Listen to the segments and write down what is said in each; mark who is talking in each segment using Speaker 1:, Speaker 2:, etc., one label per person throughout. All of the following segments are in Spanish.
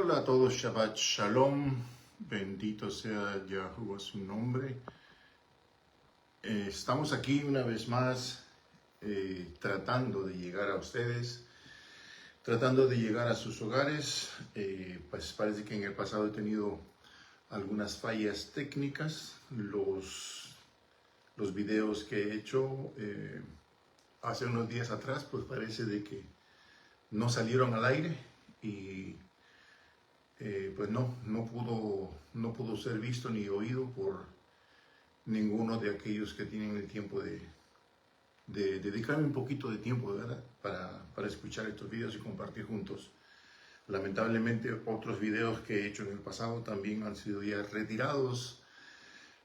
Speaker 1: Hola a todos, Shabbat Shalom, bendito sea Yahuwah su nombre. Estamos aquí una vez más tratando de llegar a ustedes, tratando de llegar a sus hogares. Pues parece que en el pasado he tenido algunas fallas técnicas. Los videos que he hecho hace unos días atrás, pues parece de que no salieron al aire y pues no pudo ser visto ni oído por ninguno de aquellos que tienen el tiempo de dedicarme un poquito de tiempo, ¿verdad? Para escuchar estos videos y compartir juntos. Lamentablemente otros videos que he hecho en el pasado también han sido ya retirados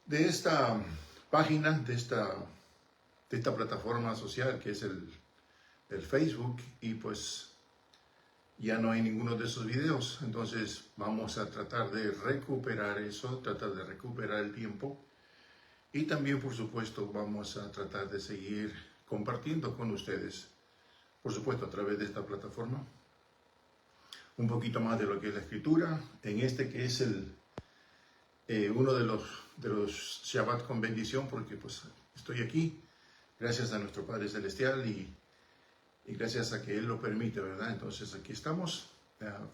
Speaker 1: de esta página, de esta plataforma social que es el Facebook, y pues ya no hay ninguno de esos videos. Entonces vamos a tratar de recuperar eso, tratar de recuperar el tiempo, y también por supuesto vamos a tratar de seguir compartiendo con ustedes, por supuesto a través de esta plataforma, un poquito más de lo que es la escritura, en este que es uno de los Shabbat con bendición, porque pues estoy aquí gracias a nuestro Padre Celestial y gracias a que Él lo permite, ¿verdad? Entonces aquí estamos.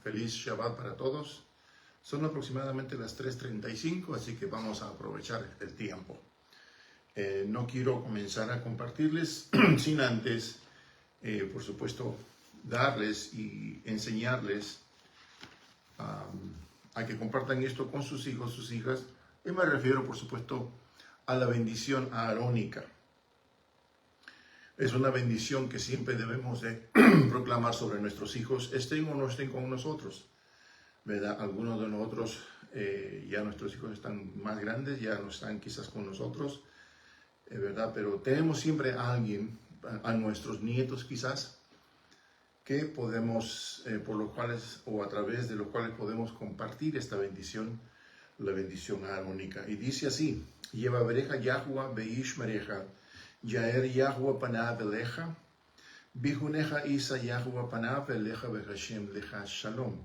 Speaker 1: Feliz Shabbat para todos. Son aproximadamente las 3:35, así que vamos a aprovechar el tiempo. No quiero comenzar a compartirles sin antes, por supuesto, darles y enseñarles a que compartan esto con sus hijos, sus hijas. Y me refiero, por supuesto, a la bendición aarónica. Es una bendición que siempre debemos de proclamar sobre nuestros hijos, estén o no estén con nosotros, ¿verdad? Algunos de nosotros, ya nuestros hijos están más grandes, ya no están quizás con nosotros, ¿verdad? Pero tenemos siempre a alguien, a nuestros nietos quizás, que podemos, por los cuales, o a través de los cuales podemos compartir esta bendición, la bendición aarónica. Y dice así: Lleva bereja Yahuwah beish mereja, Yaer Yahuwah panav eleja, Bijuneja Isa Yahuwah panav eleja behashem leja shalom.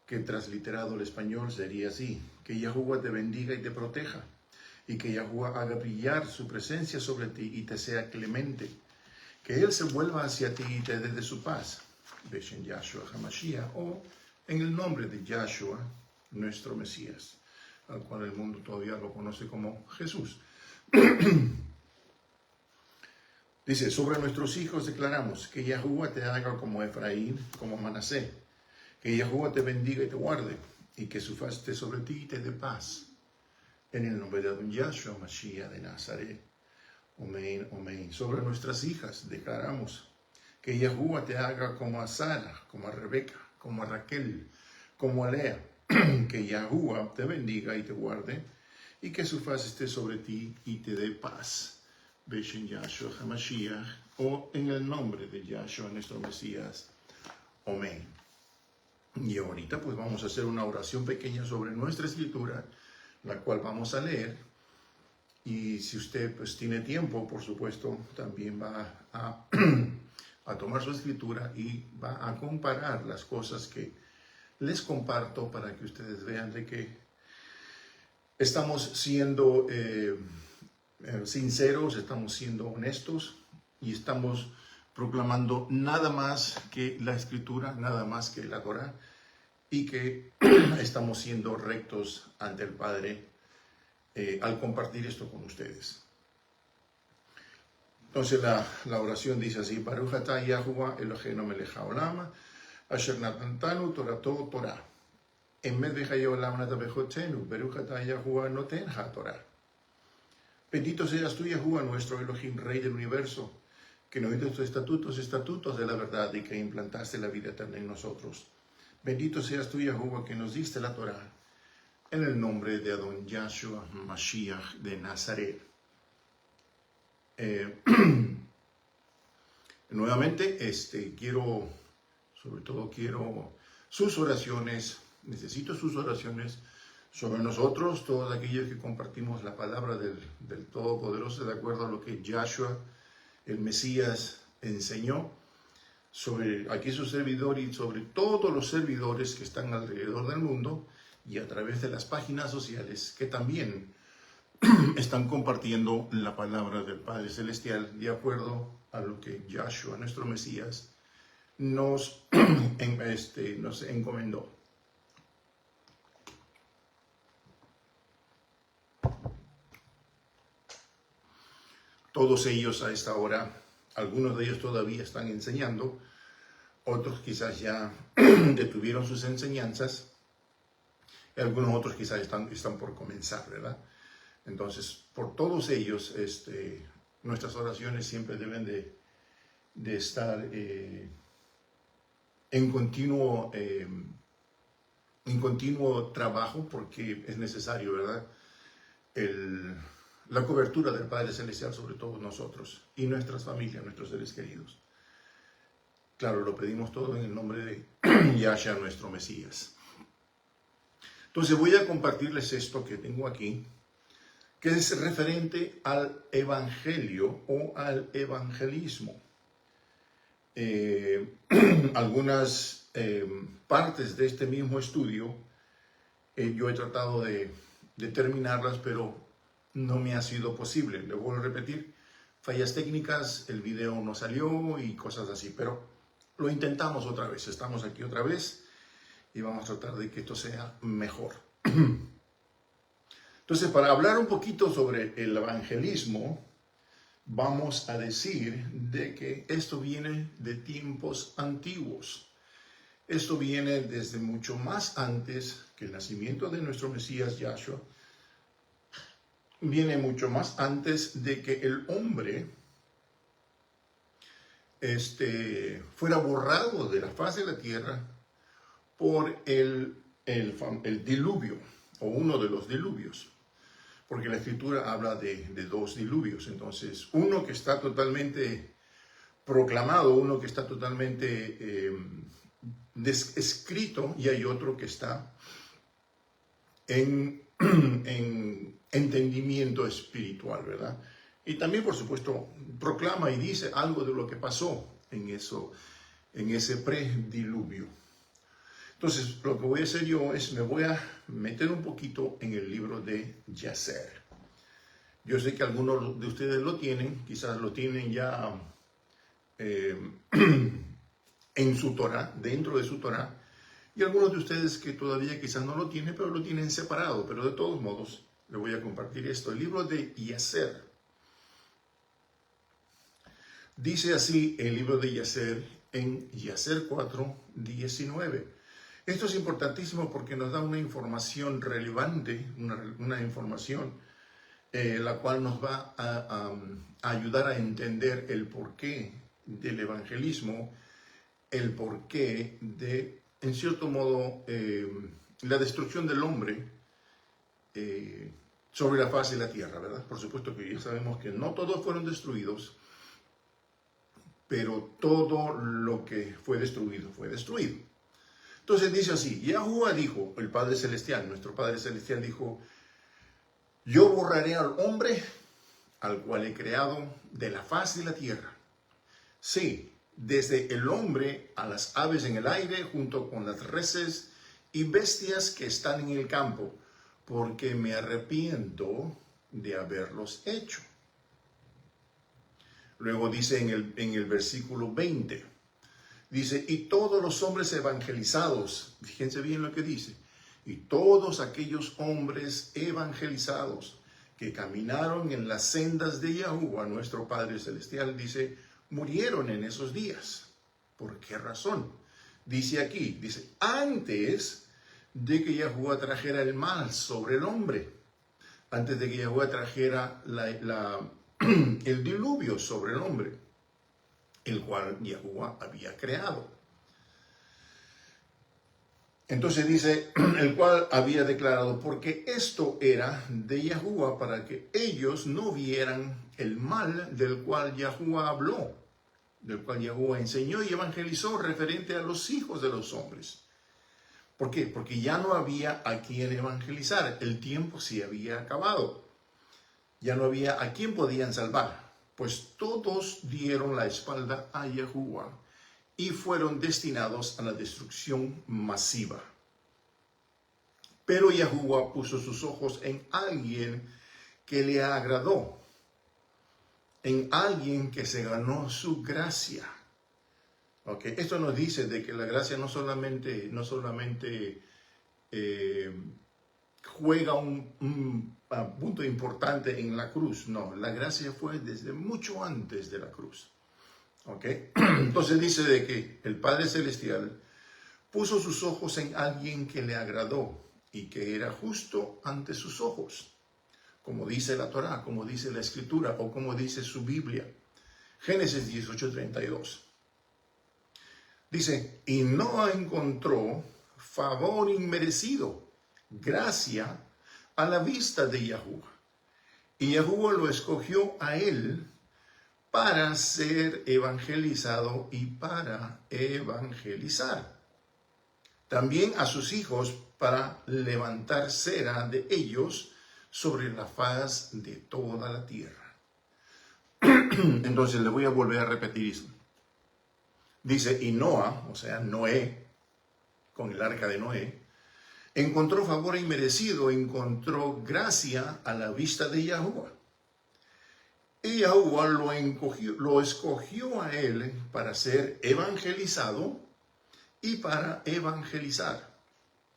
Speaker 1: Que transliterado al español sería así: que Yahuwah te bendiga y te proteja, y que Yahuwah haga brillar su presencia sobre ti y te sea clemente, que Él se vuelva hacia ti y te dé de su paz. Beshen Yahshua HaMashiach, o en el nombre de Yahshua, nuestro Mesías, al cual el mundo todavía lo conoce como Jesús. Dice: sobre nuestros hijos declaramos que Yahuwah te haga como Efraín, como Manasé, que Yahuwah te bendiga y te guarde, y que su faz esté sobre ti y te dé paz. En el nombre de Adon Yahshua Mashiach de Nazaret. Amén, amén. Sobre nuestras hijas declaramos que Yahuwah te haga como a Sara, como a Rebeca, como a Raquel, como a Lea, que Yahuwah te bendiga y te guarde, y que su faz esté sobre ti y te dé paz. Beshen Yahshua HaMashiach, o en el nombre de Yahshua nuestro Mesías. Amén. Y ahorita pues vamos a hacer una oración pequeña sobre nuestra escritura, la cual vamos a leer. Y si usted pues tiene tiempo, por supuesto, también va a tomar su escritura y va a comparar las cosas que les comparto, para que ustedes vean de que estamos siendo sinceros, estamos siendo honestos y estamos proclamando nada más que la escritura, nada más que la Torah, y que estamos siendo rectos ante el Padre al compartir esto con ustedes. Entonces la oración dice así: Baruch atah Yahuwah Eloheinu melech haolam, asher natantanu torato Torah. Emet v'chayei olam natan bechotenu, Baruch atah Yahuwah noten haTorah. Bendito seas tú, Yahuwah, nuestro Elohim, Rey del universo, que nos diste tus estatutos de la verdad, y que implantaste la vida eterna en nosotros. Bendito seas tú, Yahuwah, que nos diste la Torah, en el nombre de Adon Yahshua Mashiach de Nazaret. Nuevamente, sobre todo quiero sus oraciones, necesito sus oraciones sobre nosotros, todos aquellos que compartimos la palabra del Todopoderoso, de acuerdo a lo que Yahshua, el Mesías, enseñó, sobre aquí su servidor y sobre todos los servidores que están alrededor del mundo y a través de las páginas sociales que también están compartiendo la palabra del Padre Celestial de acuerdo a lo que Yahshua, nuestro Mesías, nos encomendó. Todos ellos a esta hora, algunos de ellos todavía están enseñando, otros quizás ya detuvieron sus enseñanzas, y algunos otros quizás están por comenzar, ¿verdad? Entonces, por todos ellos, nuestras oraciones siempre deben de estar en continuo trabajo, porque es necesario, ¿verdad? La cobertura del Padre Celestial sobre todos nosotros y nuestras familias, nuestros seres queridos. Claro, lo pedimos todo en el nombre de Yahshua, nuestro Mesías. Entonces voy a compartirles esto que tengo aquí, que es referente al Evangelio o al evangelismo. Algunas partes de este mismo estudio, yo he tratado de terminarlas, pero no me ha sido posible. Le vuelvo a repetir, fallas técnicas, el video no salió y cosas así, pero lo intentamos otra vez. Estamos aquí otra vez y vamos a tratar de que esto sea mejor. Entonces, para hablar un poquito sobre el evangelismo, vamos a decir de que esto viene de tiempos antiguos. Esto viene desde mucho más antes que el nacimiento de nuestro Mesías Yahshua. Viene mucho más antes de que el hombre fuera borrado de la faz de la tierra por el diluvio, o uno de los diluvios. Porque la Escritura habla de dos diluvios. Entonces, uno que está totalmente proclamado, uno que está totalmente escrito, y hay otro que está en entendimiento espiritual, ¿verdad? Y también, por supuesto, proclama y dice algo de lo que pasó en ese prediluvio. Entonces, lo que voy a hacer yo es, me voy a meter un poquito en el libro de Yacer. Yo sé que algunos de ustedes lo tienen, quizás lo tienen ya en su Torah, dentro de su Torah, y algunos de ustedes que todavía quizás no lo tienen, pero lo tienen separado. Pero de todos modos, le voy a compartir esto. El libro de Yacer. Dice así el libro de Yacer en Yacer 4:19. Esto es importantísimo porque nos da una información relevante, una información la cual nos va a ayudar a entender el porqué del evangelismo, el porqué de, en cierto modo, la destrucción del hombre sobre la faz de la tierra, ¿verdad? Por supuesto que ya sabemos que no todos fueron destruidos, pero todo lo que fue destruido, fue destruido. Entonces dice así, Yahuwah dijo, el Padre Celestial, nuestro Padre Celestial dijo, yo borraré al hombre al cual he creado de la faz de la tierra. Sí, desde el hombre a las aves en el aire, junto con las reses y bestias que están en el campo, porque me arrepiento de haberlos hecho. Luego dice en el versículo 20, dice, y todos los hombres evangelizados, fíjense bien lo que dice, y todos aquellos hombres evangelizados que caminaron en las sendas de Yahuwah, nuestro Padre Celestial, dice, murieron en esos días. ¿Por qué razón? Dice aquí, dice, antes de que Yahuwah trajera el mal sobre el hombre, antes de que Yahuwah trajera el diluvio sobre el hombre, el cual Yahuwah había creado. Entonces dice, el cual había declarado, porque esto era de Yahuwah para que ellos no vieran el mal del cual Yahuwah habló, del cual Yahuwah enseñó y evangelizó referente a los hijos de los hombres. ¿Por qué? Porque ya no había a quien evangelizar, el tiempo se había acabado. Ya no había a quien podían salvar, pues todos dieron la espalda a Yahuwah y fueron destinados a la destrucción masiva. Pero Yahuwah puso sus ojos en alguien que le agradó, en alguien que se ganó su gracia. Okay. Esto nos dice de que la gracia no solamente juega un punto importante en la cruz. No, la gracia fue desde mucho antes de la cruz. Okay. Entonces dice de que el Padre Celestial puso sus ojos en alguien que le agradó y que era justo ante sus ojos, como dice la Torá, como dice la Escritura o como dice su Biblia. Génesis 18:32. Dice, y Noa encontró favor inmerecido, gracia a la vista de Yahuwah. Y Yahuwah lo escogió a él para ser evangelizado y para evangelizar. También a sus hijos para levantar cera de ellos sobre la faz de toda la tierra. Entonces le voy a volver a repetir eso. Dice, y Noa, o sea, Noé, con el arca de Noé, encontró favor inmerecido, encontró gracia a la vista de Yahuwah. Y Yahuwah lo escogió a él para ser evangelizado y para evangelizar.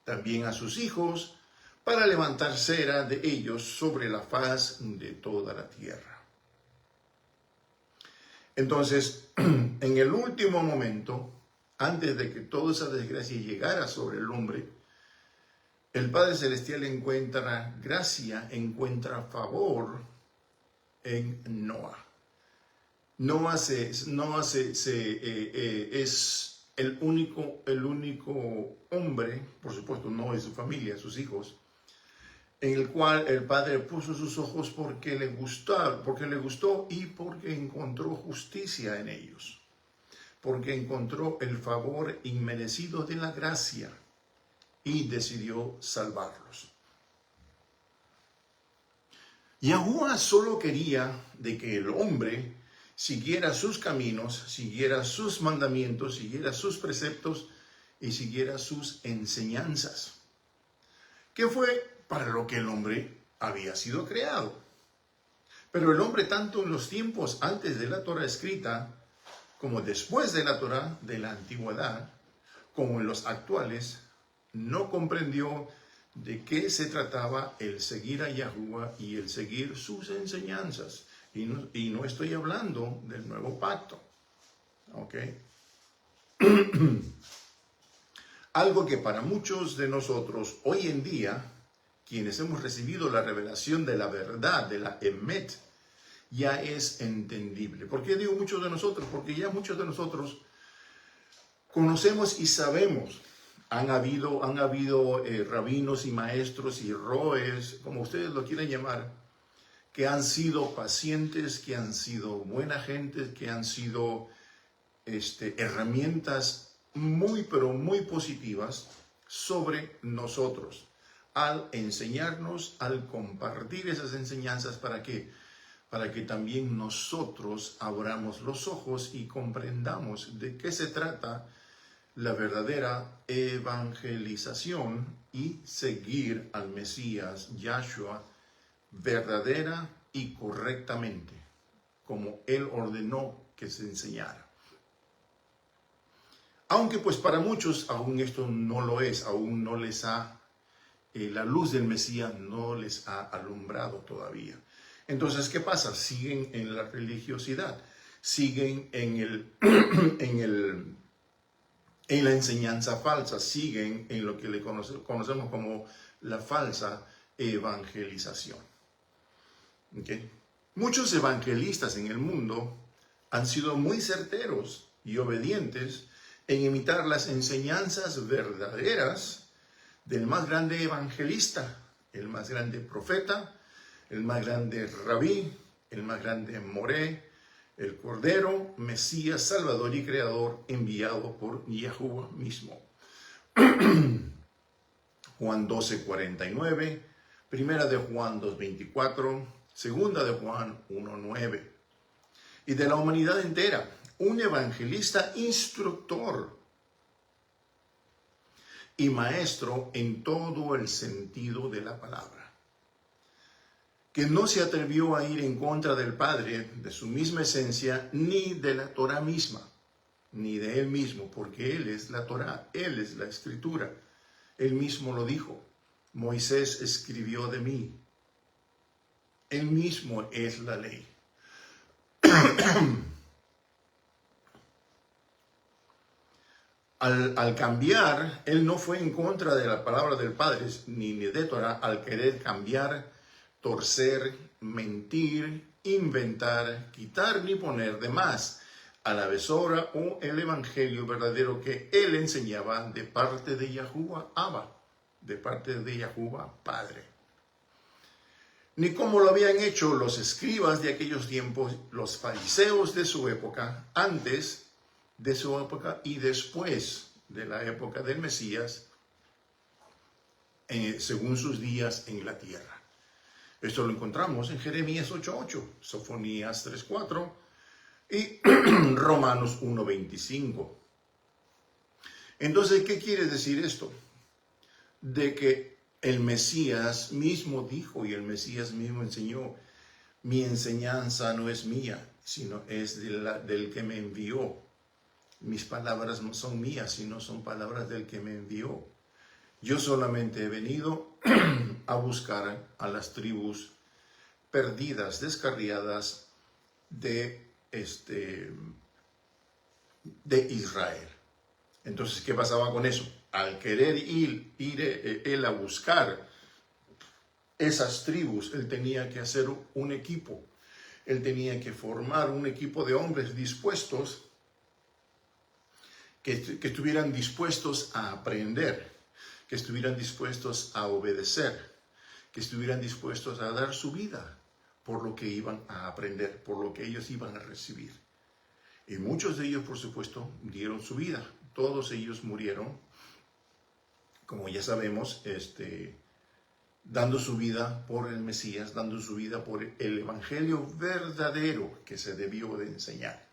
Speaker 1: También a sus hijos para levantar cera de ellos sobre la faz de toda la tierra. Entonces, en el último momento, antes de que toda esa desgracia llegara sobre el hombre, el Padre Celestial encuentra gracia, encuentra favor en Noa. Noa es el único hombre, por supuesto no es su familia, sus hijos, en el cual el Padre puso sus ojos porque le gustó y porque encontró justicia en ellos, porque encontró el favor inmerecido de la gracia y decidió salvarlos. Yahuwah solo quería de que el hombre siguiera sus caminos, siguiera sus mandamientos, siguiera sus preceptos y siguiera sus enseñanzas, que fue para lo que el hombre había sido creado. Pero el hombre, tanto en los tiempos antes de la Torah escrita, como después de la Torah de la antigüedad, como en los actuales, no comprendió de qué se trataba el seguir a Yahuwah y el seguir sus enseñanzas. Y no estoy hablando del nuevo pacto. ¿Ok? Algo que para muchos de nosotros hoy en día, quienes hemos recibido la revelación de la verdad, de la Emet, ya es entendible. ¿Por qué digo muchos de nosotros? Porque ya muchos de nosotros conocemos y sabemos. Han habido rabinos y maestros y roes, como ustedes lo quieran llamar, que han sido pacientes, que han sido buena gente, que han sido herramientas muy, pero muy positivas sobre nosotros, al enseñarnos, al compartir esas enseñanzas. ¿Para qué? Para que también nosotros abramos los ojos y comprendamos de qué se trata la verdadera evangelización y seguir al Mesías, Yahshua, verdadera y correctamente, como Él ordenó que se enseñara. Aunque pues para muchos aún esto no lo es, aún no les ha, la luz del Mesías no les ha alumbrado todavía. Entonces, ¿qué pasa? Siguen en la religiosidad, siguen en la enseñanza falsa, siguen en lo que le conocemos como la falsa evangelización. ¿Okay? Muchos evangelistas en el mundo han sido muy certeros y obedientes en imitar las enseñanzas verdaderas del más grande evangelista, el más grande profeta, el más grande rabí, el más grande moré, el Cordero, Mesías, Salvador y Creador, enviado por Yahuwah mismo. Juan 12:49, Primera de Juan 2:24, Segunda de Juan 1:9. Y de la humanidad entera, un evangelista instructor y maestro en todo el sentido de la palabra, que no se atrevió a ir en contra del Padre, de su misma esencia, ni de la Torá misma, ni de él mismo, porque él es la Torá, él es la Escritura. Él mismo lo dijo: Moisés escribió de mí. Él mismo es la ley. Al cambiar, él no fue en contra de la palabra del Padre, ni de Torah, al querer cambiar, torcer, mentir, inventar, quitar ni poner de más a la besora o el evangelio verdadero que él enseñaba de parte de Yahuwah Abba, de parte de Yahuwah Padre. Ni como lo habían hecho los escribas de aquellos tiempos, los fariseos de su época, antes de su época y después de la época del Mesías, según sus días en la tierra. Esto lo encontramos en Jeremías 8:8, Sofonías 3:4 y Romanos 1:25. Entonces, ¿qué quiere decir esto? De que el Mesías mismo dijo y el Mesías mismo enseñó: mi enseñanza no es mía, sino es del que me envió. Mis palabras no son mías, sino son palabras del que me envió. Yo solamente he venido a buscar a las tribus perdidas, descarriadas de Israel. Entonces, ¿qué pasaba con eso? Al querer ir él a buscar esas tribus, él tenía que hacer un equipo. Él tenía que formar un equipo de hombres dispuestos, que estuvieran dispuestos a aprender, que estuvieran dispuestos a obedecer, que estuvieran dispuestos a dar su vida por lo que iban a aprender, por lo que ellos iban a recibir. Y muchos de ellos, por supuesto, dieron su vida. Todos ellos murieron, como ya sabemos, dando su vida por el Mesías, dando su vida por el evangelio verdadero que se debió de enseñar.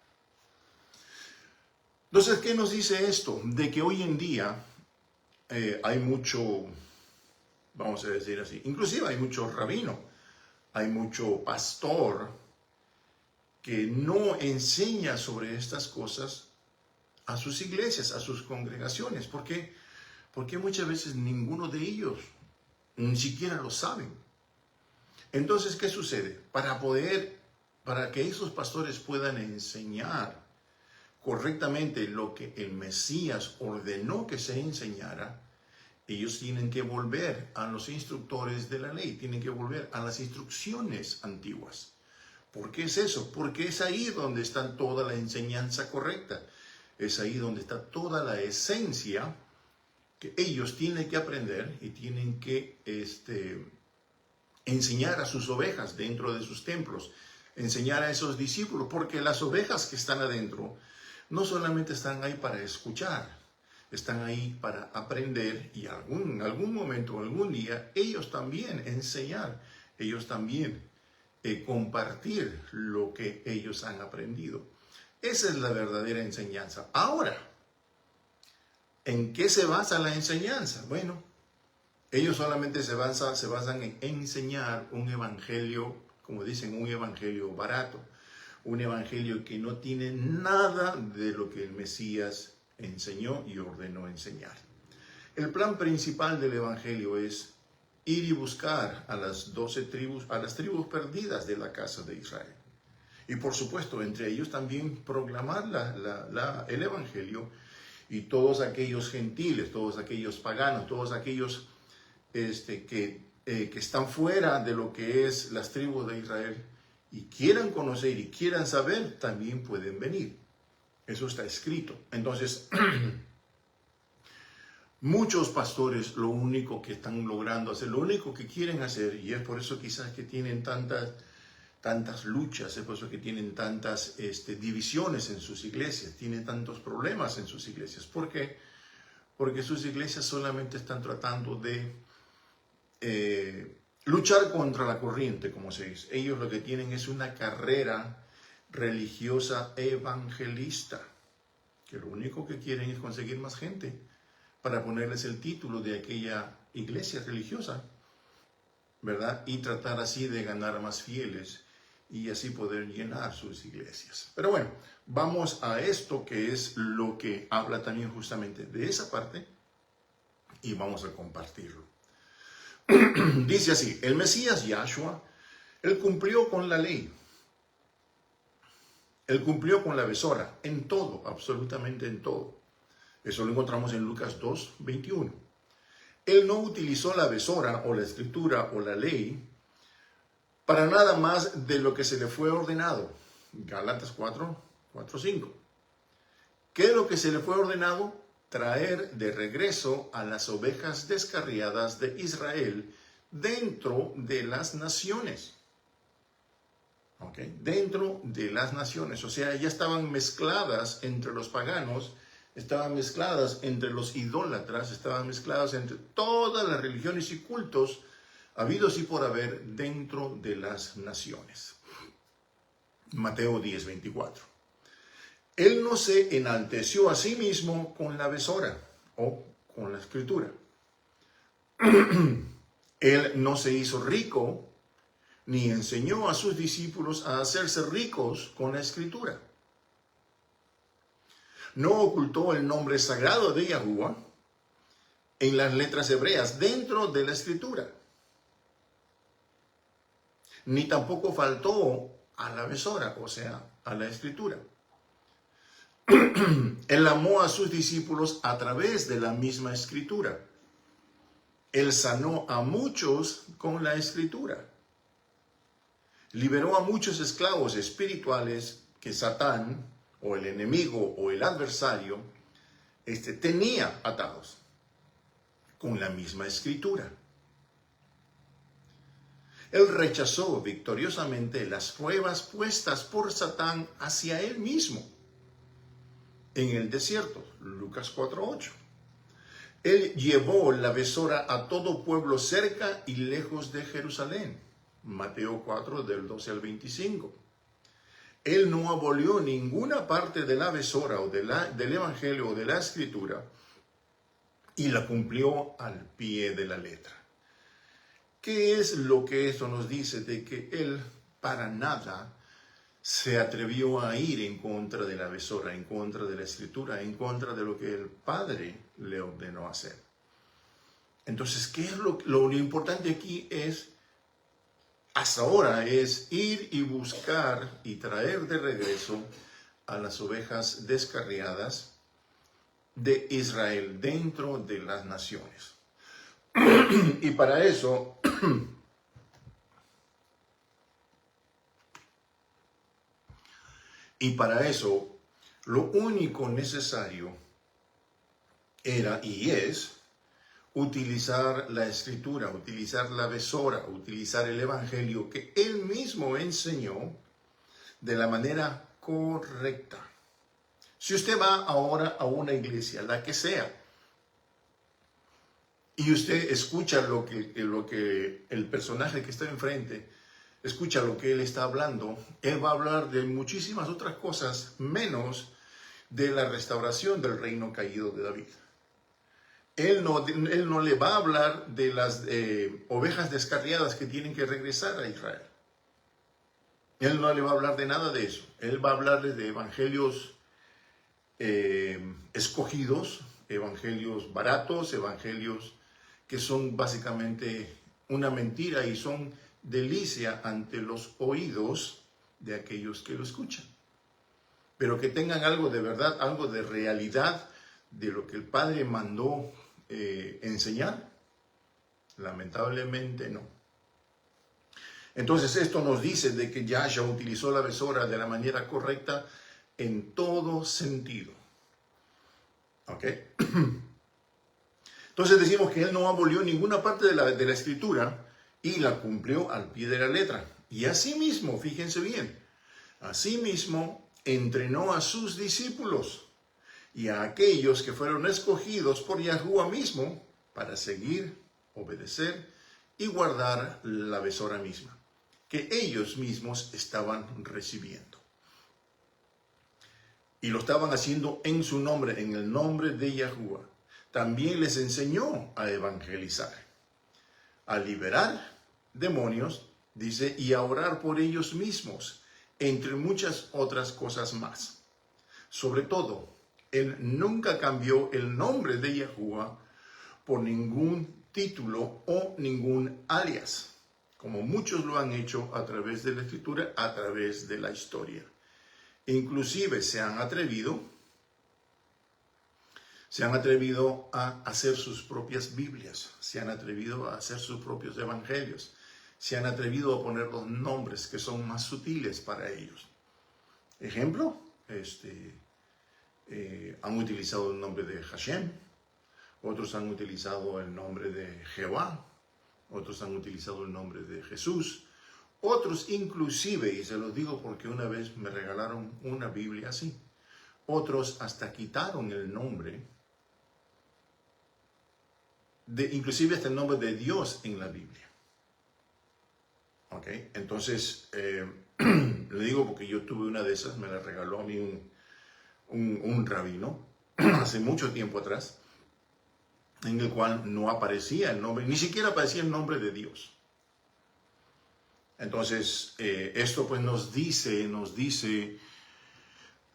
Speaker 1: Entonces, ¿qué nos dice esto? De que hoy en día hay mucho, vamos a decir así, inclusive hay mucho rabino, hay mucho pastor que no enseña sobre estas cosas a sus iglesias, a sus congregaciones. ¿Por qué? Porque muchas veces ninguno de ellos ni siquiera lo saben. Entonces, ¿qué sucede? Para que esos pastores puedan enseñar correctamente lo que el Mesías ordenó que se enseñara, ellos tienen que volver a los instructores de la ley, tienen que volver a las instrucciones antiguas. ¿Por qué es eso? Porque es ahí donde está toda la enseñanza correcta, es ahí donde está toda la esencia que ellos tienen que aprender y tienen que enseñar a sus ovejas dentro de sus templos, enseñar a esos discípulos, porque las ovejas que están adentro no solamente están ahí para escuchar, están ahí para aprender y en algún momento, algún día, ellos también enseñar, ellos también compartir lo que ellos han aprendido. Esa es la verdadera enseñanza. Ahora, ¿en qué se basa la enseñanza? Bueno, ellos solamente se basan en enseñar un evangelio, como dicen, un evangelio barato. Un evangelio que no tiene nada de lo que el Mesías enseñó y ordenó enseñar. El plan principal del evangelio es ir y buscar a las 12 tribus, a las tribus perdidas de la casa de Israel. Y por supuesto, entre ellos también proclamar el evangelio, y todos aquellos gentiles, todos aquellos paganos, todos aquellos que están fuera de lo que es las tribus de Israel, y quieran conocer y quieran saber, también pueden venir. Eso está escrito. Entonces, muchos pastores lo único que están logrando hacer, lo único que quieren hacer, y es por eso quizás que tienen tantas luchas, es por eso que tienen tantas divisiones en sus iglesias, tienen tantos problemas en sus iglesias. ¿Por qué? Porque sus iglesias solamente están tratando de luchar contra la corriente, como se dice. Ellos lo que tienen es una carrera religiosa evangelista, que lo único que quieren es conseguir más gente para ponerles el título de aquella iglesia religiosa, ¿verdad? Y tratar así de ganar más fieles y así poder llenar sus iglesias. Pero bueno, vamos a esto que es lo que habla también justamente de esa parte y vamos a compartirlo. Dice así, el Mesías Yahshua, él cumplió con la ley. Él cumplió con la besora en todo, absolutamente en todo. Eso lo encontramos en Lucas 2:21. Él no utilizó la besora o la escritura o la ley para nada más de lo que se le fue ordenado. Gálatas 4:5. ¿Qué es lo que se le fue ordenado? Traer de regreso a las ovejas descarriadas de Israel dentro de las naciones. ¿Okay? Dentro de las naciones, o sea, ya estaban mezcladas entre los paganos, estaban mezcladas entre los idólatras, estaban mezcladas entre todas las religiones y cultos habidos y por haber dentro de las naciones. Mateo 10:24. Él no se enalteció a sí mismo con la besora o con la escritura. Él no se hizo rico ni enseñó a sus discípulos a hacerse ricos con la escritura. No ocultó el nombre sagrado de Yahuwah en las letras hebreas dentro de la escritura. Ni tampoco faltó a la besora, o sea, a la escritura. Él amó a sus discípulos a través de la misma escritura. Él sanó a muchos con la escritura. Liberó a muchos esclavos espirituales que Satán, o el enemigo, o el adversario, tenía atados con la misma escritura. Él rechazó victoriosamente las pruebas puestas por Satán hacia él mismo en el desierto, Lucas 4:8. Él llevó la besora a todo pueblo cerca y lejos de Jerusalén, Mateo 4, del 12 al 25. Él no abolió ninguna parte de la besora o del evangelio o de la escritura y la cumplió al pie de la letra. ¿Qué es lo que esto nos dice? De que él para nada se atrevió a ir en contra de la besora, en contra de la escritura, en contra de lo que el Padre le ordenó hacer. Entonces, ¿qué es lo importante aquí es, hasta ahora, es ir y buscar y traer de regreso a las ovejas descarriadas de Israel dentro de las naciones. Y para eso, lo único necesario era y es utilizar la escritura, utilizar la besora, utilizar el evangelio que él mismo enseñó de la manera correcta. Si usted va ahora a una iglesia, la que sea, y usted escucha lo que el personaje que está enfrente, escucha lo que él está hablando, él va a hablar de muchísimas otras cosas menos de la restauración del reino caído de David. Él no le va a hablar de las ovejas descarriadas que tienen que regresar a Israel. Él no le va a hablar de nada de eso. Él va a hablarles de evangelios escogidos, evangelios baratos, evangelios que son básicamente una mentira y son delicia ante los oídos de aquellos que lo escuchan. Pero que tengan algo de verdad, algo de realidad de lo que el Padre mandó enseñar, lamentablemente no. Entonces esto nos dice de que Yahshua utilizó la besora de la manera correcta en todo sentido. ¿Ok? Entonces decimos que él no abolió ninguna parte de la escritura y la cumplió al pie de la letra. Y asimismo, fíjense bien, asimismo entrenó a sus discípulos y a aquellos que fueron escogidos por Yahuwah mismo para seguir, obedecer y guardar la besora misma que ellos mismos estaban recibiendo. y lo estaban haciendo en su nombre, en el nombre de Yahuwah. También les enseñó a evangelizar, a liberar demonios, dice, y a orar por ellos mismos, entre muchas otras cosas más. Sobre todo, él nunca cambió el nombre de Yahuwah por ningún título o ningún alias, como muchos lo han hecho a través de la Escritura, a través de la historia. Inclusive se han atrevido a hacer sus propias Biblias, se han atrevido a hacer sus propios evangelios, se han atrevido a poner los nombres que son más sutiles para ellos. Ejemplo, han utilizado el nombre de Hashem, otros han utilizado el nombre de Jehová, otros han utilizado el nombre de Jesús, otros inclusive, y se los digo porque una vez me regalaron una Biblia así, otros hasta quitaron el nombre, inclusive hasta el nombre de Dios en la Biblia. ¿Ok? Entonces, le digo porque yo tuve una de esas, me la regaló a mí un rabino hace mucho tiempo atrás, en el cual no aparecía el nombre, ni siquiera aparecía el nombre de Dios. Entonces, esto pues nos dice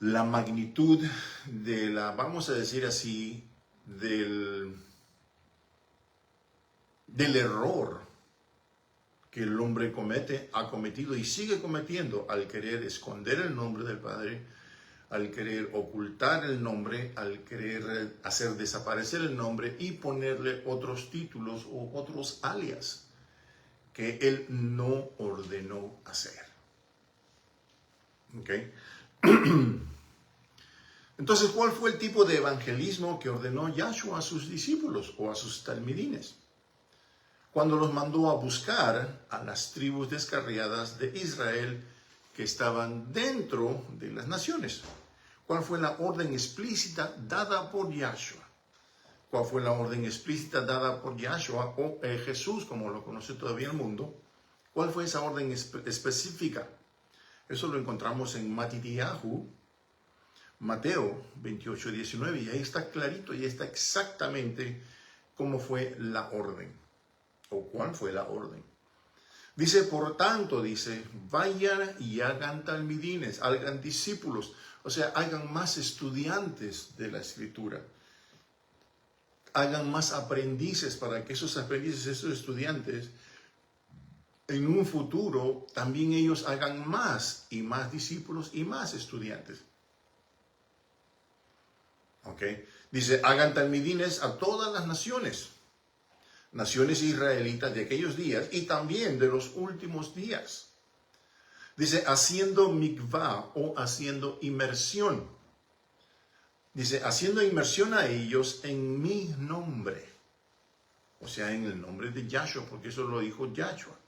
Speaker 1: la magnitud de la, vamos a decir así, del error que el hombre ha cometido y sigue cometiendo al querer esconder el nombre del Padre, al querer ocultar el nombre, al querer hacer desaparecer el nombre y ponerle otros títulos o otros alias que él no ordenó hacer. ¿Ok? Entonces, ¿cuál fue el tipo de evangelismo que ordenó Yahshua a sus discípulos o a sus talmidines? Cuando los mandó a buscar a las tribus descarriadas de Israel que estaban dentro de las naciones. ¿Cuál fue la orden explícita dada por Yahshua? ¿Cuál fue la orden explícita dada por Yahshua o Jesús, como lo conoce todavía el mundo? ¿Cuál fue esa orden específica? Eso lo encontramos en Matitiyahu, Mateo 28, 19, y ahí está clarito, y está exactamente cómo fue la orden, o cuál fue la orden. Dice, por tanto, vayan y hagan talmidines, hagan discípulos, o sea, hagan más estudiantes de la Escritura. Hagan más aprendices para que esos aprendices, esos estudiantes, en un futuro también ellos hagan más y más discípulos y más estudiantes. ¿Ok? Dice, hagan talmidines a todas las naciones israelitas de aquellos días y también de los últimos días. Dice, haciendo mikvah o haciendo inmersión. Dice, haciendo inmersión a ellos en mi nombre. O sea, en el nombre de Yahshua, porque eso lo dijo Yahshua.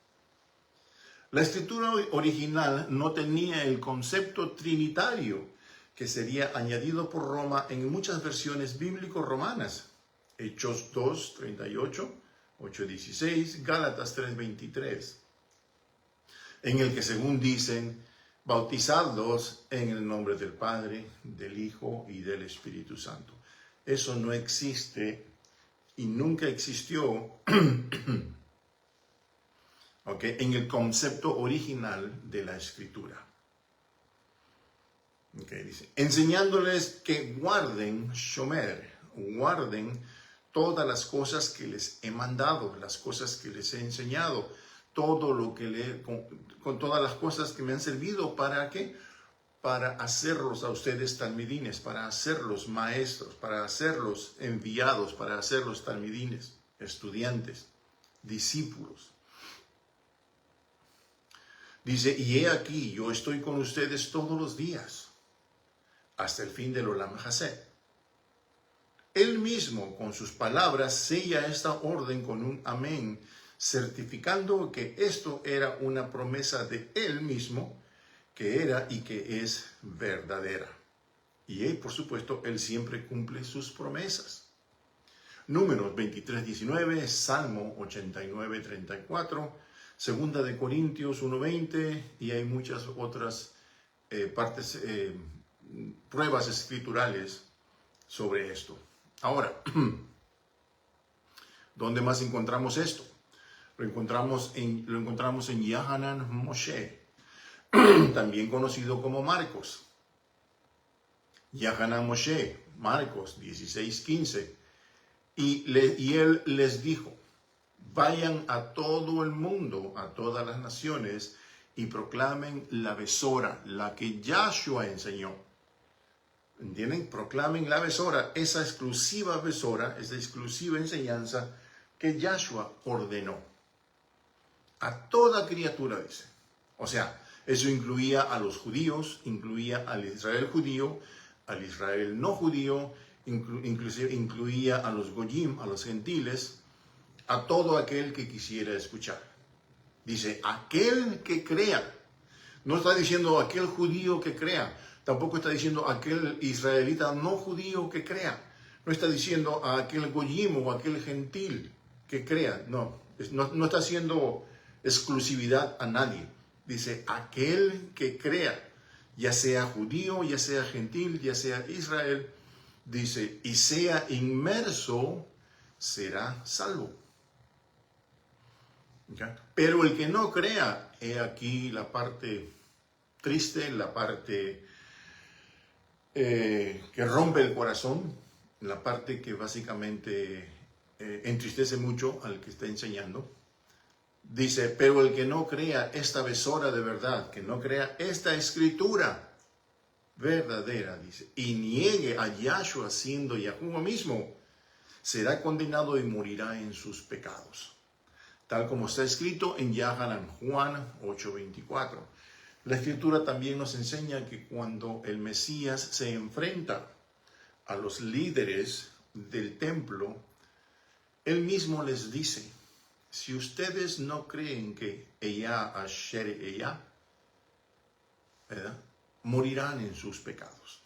Speaker 1: La escritura original no tenía el concepto trinitario que sería añadido por Roma en muchas versiones bíblico-romanas. Hechos 2, 38, 8, 16, Gálatas 3, 23. En el que según dicen, bautizadlos en el nombre del Padre, del Hijo y del Espíritu Santo. Eso no existe y nunca existió en el concepto original de la Escritura. Dice, enseñándoles que guarden Shomer, guarden todas las cosas que les he mandado, las cosas que les he enseñado, todo lo que con todas las cosas que me han servido, ¿para qué? Para hacerlos a ustedes talmidines, para hacerlos maestros, para hacerlos enviados, para hacerlos talmidines, estudiantes, discípulos. Dice, y he aquí, yo estoy con ustedes todos los días, hasta el fin del Olam Hasé. Él mismo, con sus palabras, sella esta orden con un amén, certificando que esto era una promesa de Él mismo, que era y que es verdadera. Y Él, por supuesto, Él siempre cumple sus promesas. Números 23, 19, Salmo 89, 34, Segunda de Corintios 1, 20, y hay muchas otras partes pruebas escriturales sobre esto. Ahora, ¿dónde más encontramos esto? Lo encontramos en Yohanan Moshe, también conocido como Marcos. Yohanan Moshe, Marcos 16:15. Y él les dijo: vayan a todo el mundo, a todas las naciones, y proclamen la besora, la que Yahshua enseñó. ¿Entienden? Proclamen la besora, esa exclusiva besora, esa exclusiva enseñanza que Yahshua ordenó. A toda criatura, dice. O sea, eso incluía a los judíos, incluía al Israel judío, al Israel no judío, inclusive incluía a los goyim, a los gentiles, a todo aquel que quisiera escuchar. Dice, aquel que crea. No está diciendo aquel judío que crea. Tampoco está diciendo aquel israelita no judío que crea. No está diciendo a aquel goyim o aquel gentil que crea. No está haciendo exclusividad a nadie. Dice, aquel que crea, ya sea judío, ya sea gentil, ya sea Israel, dice, y sea inmerso, será salvo. ¿Okay? Pero el que no crea, he aquí la parte triste, la parte que rompe el corazón, la parte que básicamente entristece mucho al que está enseñando. Dice, pero el que no crea esta besora de verdad, que no crea esta escritura verdadera, dice, y niegue a Yahshua siendo Yahuwah mismo, será condenado y morirá en sus pecados. Tal como está escrito en Yohanan Juan 8:24. La escritura también nos enseña que cuando el Mesías se enfrenta a los líderes del templo, él mismo les dice, si ustedes no creen que ella asher ella, ¿verdad?, morirán en sus pecados.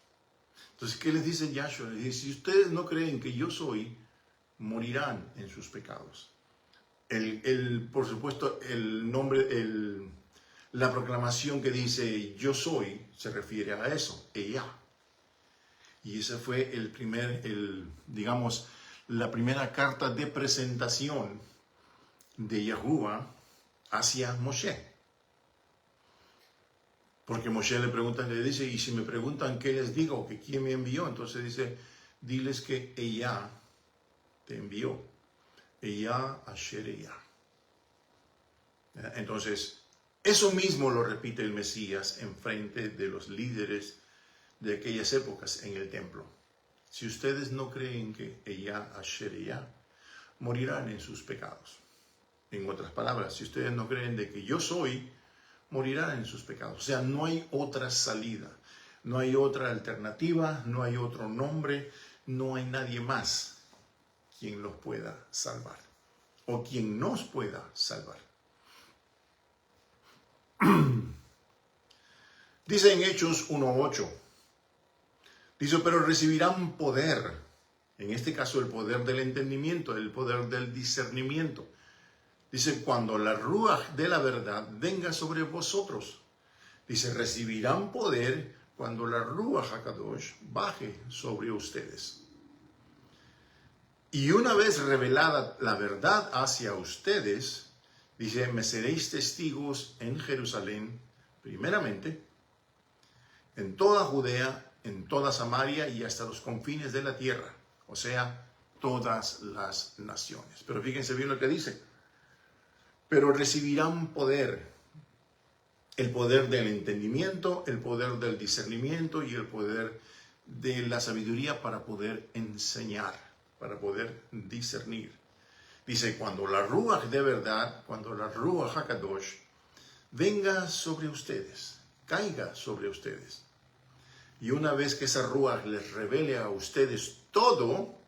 Speaker 1: Entonces, ¿qué les dice Yahshua? Les dice, si ustedes no creen que yo soy, morirán en sus pecados. Por supuesto, el nombre, la proclamación que dice yo soy, se refiere a eso, ella. Y esa fue digamos, la primera carta de presentación de Yahuwah hacia Moshe. Porque Moshe le dice, y si me preguntan qué les digo, que quién me envió, entonces dice, diles que ella te envió. Ella asher ella. Entonces, eso mismo lo repite el Mesías en frente de los líderes de aquellas épocas en el templo. Si ustedes no creen que ella asher ella, morirán en sus pecados. En otras palabras, si ustedes no creen de que yo soy, morirán en sus pecados. O sea, no hay otra salida, no hay otra alternativa, no hay otro nombre, no hay nadie más quien los pueda salvar o quien nos pueda salvar. Dice en Hechos 1:8, dice, pero recibirán poder, en este caso el poder del entendimiento, el poder del discernimiento. Dice, cuando la Ruach de la verdad venga sobre vosotros. Dice, recibirán poder cuando la Ruach HaKadosh baje sobre ustedes. Y una vez revelada la verdad hacia ustedes, dice, me seréis testigos en Jerusalén, primeramente, en toda Judea, en toda Samaria y hasta los confines de la tierra. O sea, todas las naciones. Pero fíjense bien lo que dice. Pero recibirán poder, el poder del entendimiento, el poder del discernimiento y el poder de la sabiduría para poder enseñar, para poder discernir. Dice, cuando la Ruach de verdad, cuando la Ruach HaKadosh venga sobre ustedes, caiga sobre ustedes. Y una vez que esa Ruach les revele a ustedes todo,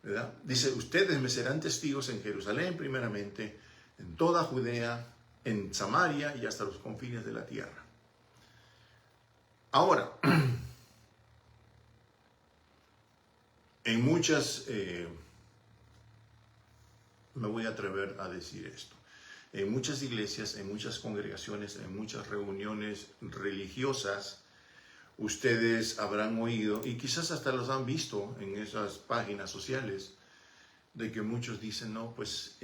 Speaker 1: ¿verdad? Dice, ustedes me serán testigos en Jerusalén primeramente, en toda Judea, en Samaria y hasta los confines de la tierra. Ahora, en muchas, me voy a atrever a decir esto, en muchas iglesias, en muchas congregaciones, en muchas reuniones religiosas Ustedes habrán oído, y quizás hasta los han visto en esas páginas sociales, de que muchos dicen, no, pues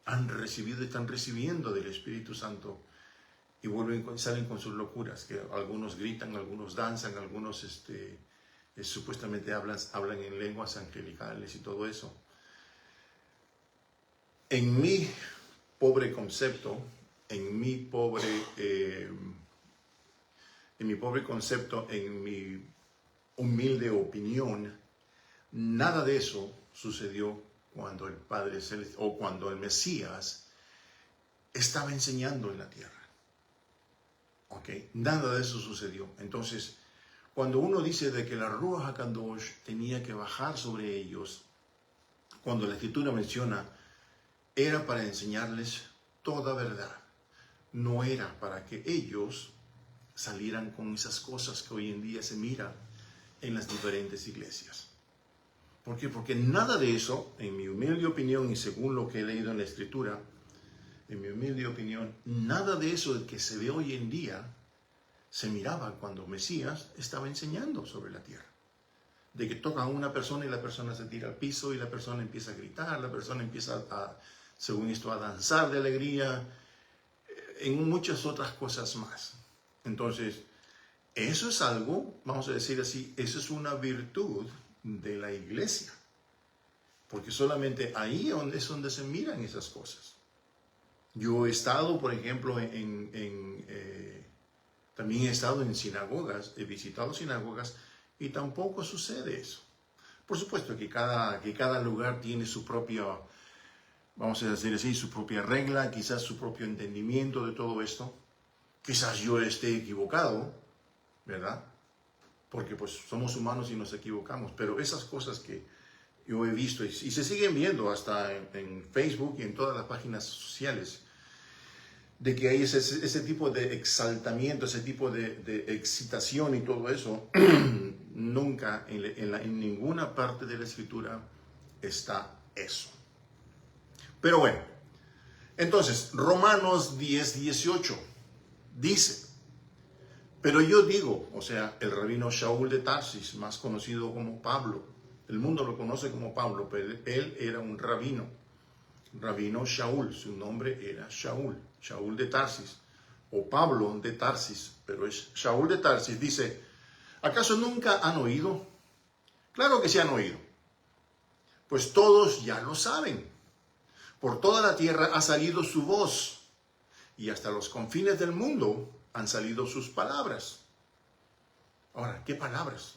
Speaker 1: han recibido, están recibiendo del Espíritu Santo, y salen con sus locuras, que algunos gritan, algunos danzan, algunos supuestamente hablan en lenguas angelicales y todo eso. En mi pobre concepto, en mi humilde opinión, nada de eso sucedió cuando el Padre Celestial o cuando el Mesías estaba enseñando en la tierra. ¿Okay? Nada de eso sucedió. Entonces, cuando uno dice de que la Ruach HaKadosh tenía que bajar sobre ellos, cuando la Escritura menciona, era para enseñarles toda verdad. No era para que ellos salieran con esas cosas que hoy en día se miran en las diferentes iglesias. ¿Por qué? Porque nada de eso, en mi humilde opinión y según lo que he leído en la Escritura, en mi humilde opinión, nada de eso que se ve hoy en día se miraba cuando Mesías estaba enseñando sobre la tierra. De que toca a una persona y la persona se tira al piso y la persona empieza a gritar, la persona empieza según esto, a danzar de alegría, en muchas otras cosas más. Entonces, eso es algo, vamos a decir así, eso es una virtud de la iglesia. Porque solamente ahí es donde se miran esas cosas. Yo he estado, por ejemplo, también he estado en sinagogas, he visitado sinagogas y tampoco sucede eso. Por supuesto que cada lugar tiene su propia, vamos a decir así, su propia regla, quizás su propio entendimiento de todo esto. Quizás yo esté equivocado, ¿verdad? Porque pues somos humanos y nos equivocamos, pero esas cosas que yo he visto y se siguen viendo hasta en Facebook y en todas las páginas sociales, de que hay ese tipo de exaltamiento, ese tipo de excitación y todo eso, nunca en ninguna parte de la Escritura está eso. Pero bueno, entonces, Romanos 10:18 dice, pero yo digo, o sea, el rabino Shaul de Tarsis, más conocido como Pablo, el mundo lo conoce como Pablo, pero él era un rabino Shaul, su nombre era Shaul de Tarsis, o Pablo de Tarsis, pero es Shaul de Tarsis, dice, ¿acaso nunca han oído? Claro que sí han oído, pues todos ya lo saben. Por toda la tierra ha salido su voz, y hasta los confines del mundo han salido sus palabras. Ahora, ¿qué palabras?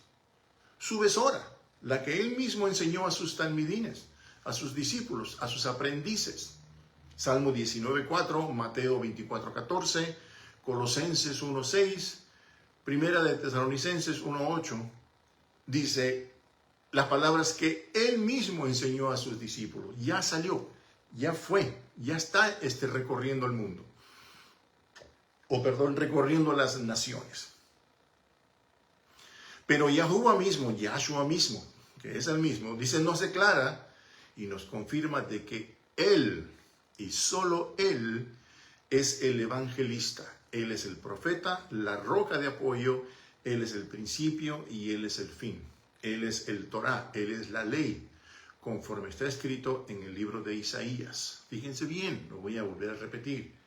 Speaker 1: Su besora, la que él mismo enseñó a sus talmidines, a sus discípulos, a sus aprendices. Salmo 19:4, Mateo 24:14, Colosenses 1:6, Primera de Tesalonicenses 1:8, dice las palabras que él mismo enseñó a sus discípulos. Ya salió, ya fue, ya está recorriendo el mundo. Recorriendo las naciones. Pero Yahshua mismo, que es el mismo, dice, nos declara y nos confirma de que Él, y solo Él, es el evangelista. Él es el profeta, la roca de apoyo, Él es el principio y Él es el fin. Él es el Torah, Él es la ley, conforme está escrito en el libro de Isaías. Fíjense bien, lo voy a volver a repetir.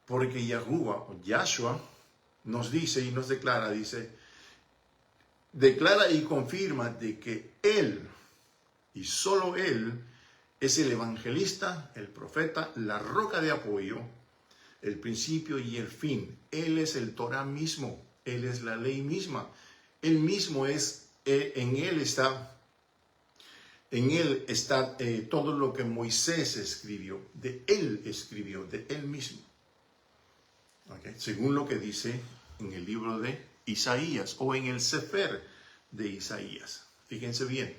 Speaker 1: Porque Yahshua nos dice y nos declara, declara y confirma de que Él, y solo Él, es el evangelista, el profeta, la roca de apoyo, el principio y el fin. Él es el Torah mismo, Él es la ley misma. Él mismo es, en Él está todo lo que Moisés escribió, de Él mismo. Okay. Según lo que dice en el libro de Isaías o en el Sefer de Isaías. Fíjense bien,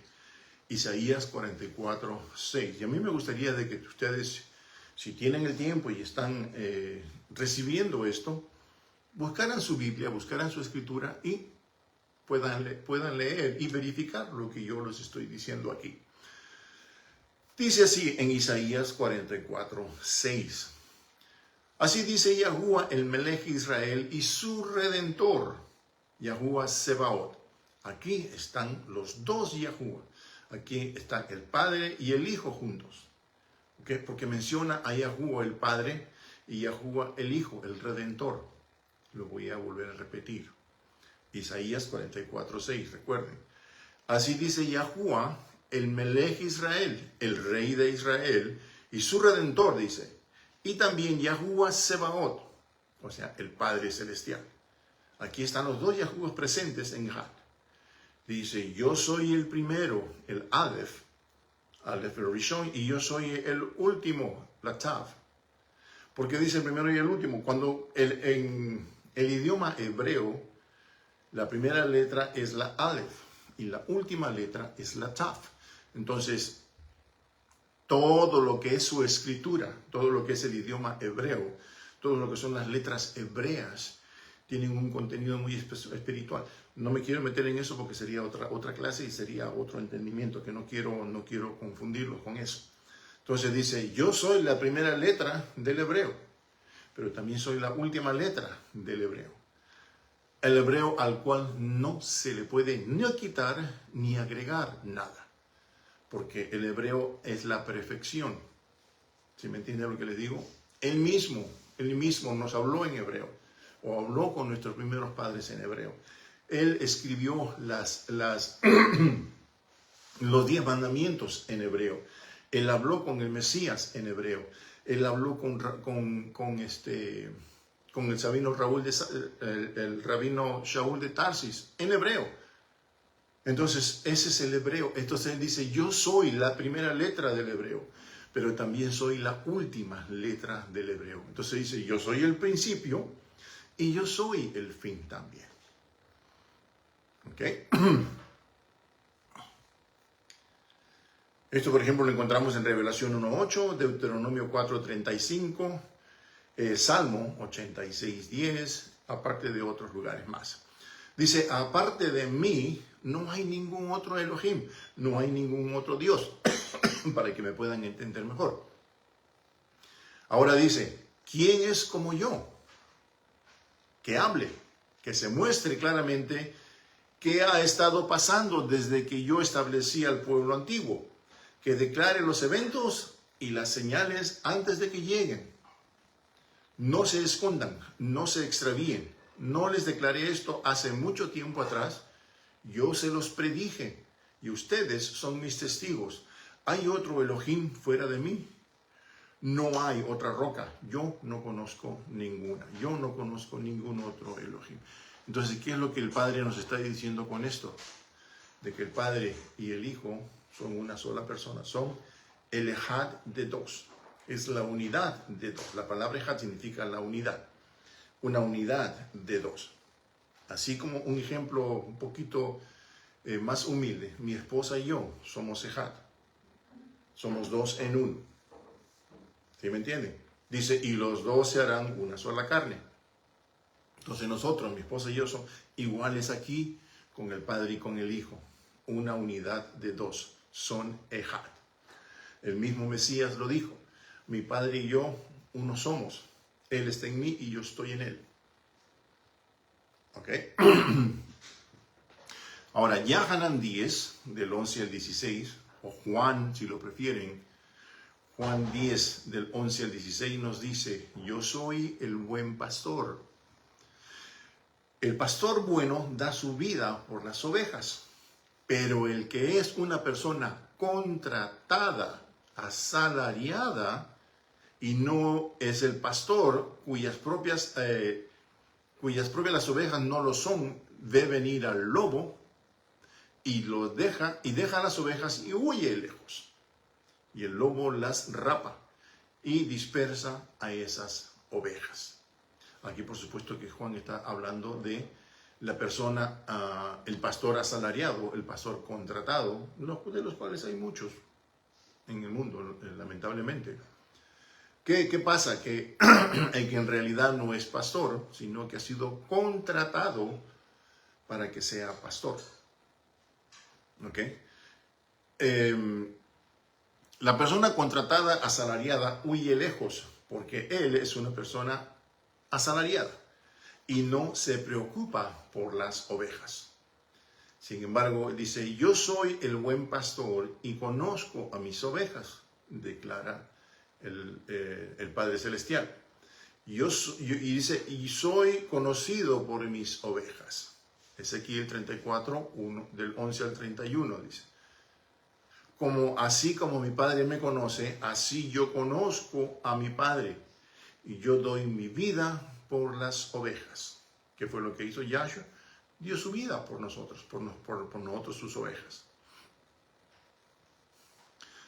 Speaker 1: Isaías 44:6. Y a mí me gustaría de que ustedes, si tienen el tiempo y están recibiendo esto, buscaran su Biblia, buscaran su escritura y puedan leer y verificar lo que yo les estoy diciendo aquí. Dice así en Isaías 44:6. Así dice Yahuwah, el Melech Israel y su Redentor. Yahuwah Sebaot. Aquí están los dos Yahuwah. Aquí están el Padre y el Hijo juntos. ¿Okay? Porque menciona a Yahuwah el Padre y Yahuwah el Hijo, el Redentor. Lo voy a volver a repetir. Isaías 44:6, recuerden. Así dice Yahuwah, el Melech Israel, el Rey de Israel, y su Redentor, dice. Y también Yahuwah Sebaot, o sea, el Padre Celestial. Aquí están los dos Yahuwahs presentes en Had. Dice, yo soy el primero, el Aleph el Rishon, y yo soy el último, la Tav. ¿Por qué dice el primero y el último? Cuando en el idioma hebreo, la primera letra es la Aleph y la última letra es la Tav. Entonces, todo lo que es su escritura, todo lo que es el idioma hebreo, todo lo que son las letras hebreas, tienen un contenido muy espiritual. No me quiero meter en eso porque sería otra clase y sería otro entendimiento, que no quiero confundirlo con eso. Entonces dice, yo soy la primera letra del hebreo, pero también soy la última letra del hebreo. El hebreo al cual no se le puede ni quitar ni agregar nada, porque el hebreo es la perfección. ¿Sí me entiende lo que les digo? Él mismo nos habló en hebreo, o habló con nuestros primeros padres en hebreo. Él escribió los 10 mandamientos en hebreo. Él habló con el Mesías en hebreo. Él habló con el rabino Shaul de Tarsis en hebreo. Entonces, ese es el hebreo. Entonces él dice, yo soy la primera letra del hebreo, pero también soy la última letra del hebreo. Entonces dice, yo soy el principio y yo soy el fin también. ¿Ok? Esto, por ejemplo, lo encontramos en Revelación 1:8, Deuteronomio 4:35, Salmo 86:10, aparte de otros lugares más. Dice, aparte de mí, no hay ningún otro Elohim, no hay ningún otro Dios, para que me puedan entender mejor. Ahora dice, ¿quién es como yo? Que hable, que se muestre claramente qué ha estado pasando desde que yo establecí al pueblo antiguo, que declare los eventos y las señales antes de que lleguen. No se escondan, no se extravíen. No les declaré esto hace mucho tiempo atrás. Yo se los predije y ustedes son mis testigos. ¿Hay otro Elohim fuera de mí? No hay otra roca. Yo no conozco ninguna. Yo no conozco ningún otro Elohim. Entonces, ¿qué es lo que el Padre nos está diciendo con esto? De que el Padre y el Hijo son una sola persona. Son el Ejad de dos. Es la unidad de dos. La palabra Ejad significa la unidad. Una unidad de dos. Así como un ejemplo un poquito más humilde. Mi esposa y yo somos Ejad. Somos dos en uno. ¿Sí me entienden? Dice, y los dos se harán una sola carne. Entonces nosotros, mi esposa y yo, somos iguales aquí con el Padre y con el Hijo. Una unidad de dos. Son Ejad. El mismo Mesías lo dijo. Mi Padre y yo, uno somos. Él está en mí y yo estoy en él. ¿Ok? Ahora, Yahanan 10, del 11 al 16, o Juan, si lo prefieren, Juan 10, del 11 al 16 nos dice, yo soy el buen pastor. El pastor bueno da su vida por las ovejas, pero el que es una persona contratada, asalariada, y no es el pastor cuyas propias las ovejas no lo son, ve venir al lobo y deja las ovejas y huye lejos. Y el lobo las rapa y dispersa a esas ovejas. Aquí por supuesto que Juan está hablando de la persona, el pastor asalariado, el pastor contratado, de los cuales hay muchos en el mundo, lamentablemente. ¿Qué pasa? Que el que en realidad no es pastor, sino que ha sido contratado para que sea pastor. ¿Ok? La persona contratada, asalariada, huye lejos, porque él es una persona asalariada. y no se preocupa por las ovejas. Sin embargo, dice, yo soy el buen pastor y conozco a mis ovejas, declara el Padre Celestial. Y dice, y soy conocido por mis ovejas. Ezequiel 34, del 11 al 31, dice. Así como mi Padre me conoce, así yo conozco a mi Padre. Y yo doy mi vida por las ovejas. ¿Qué fue lo que hizo Yahshua? Dio su vida por nosotros, por nosotros sus ovejas.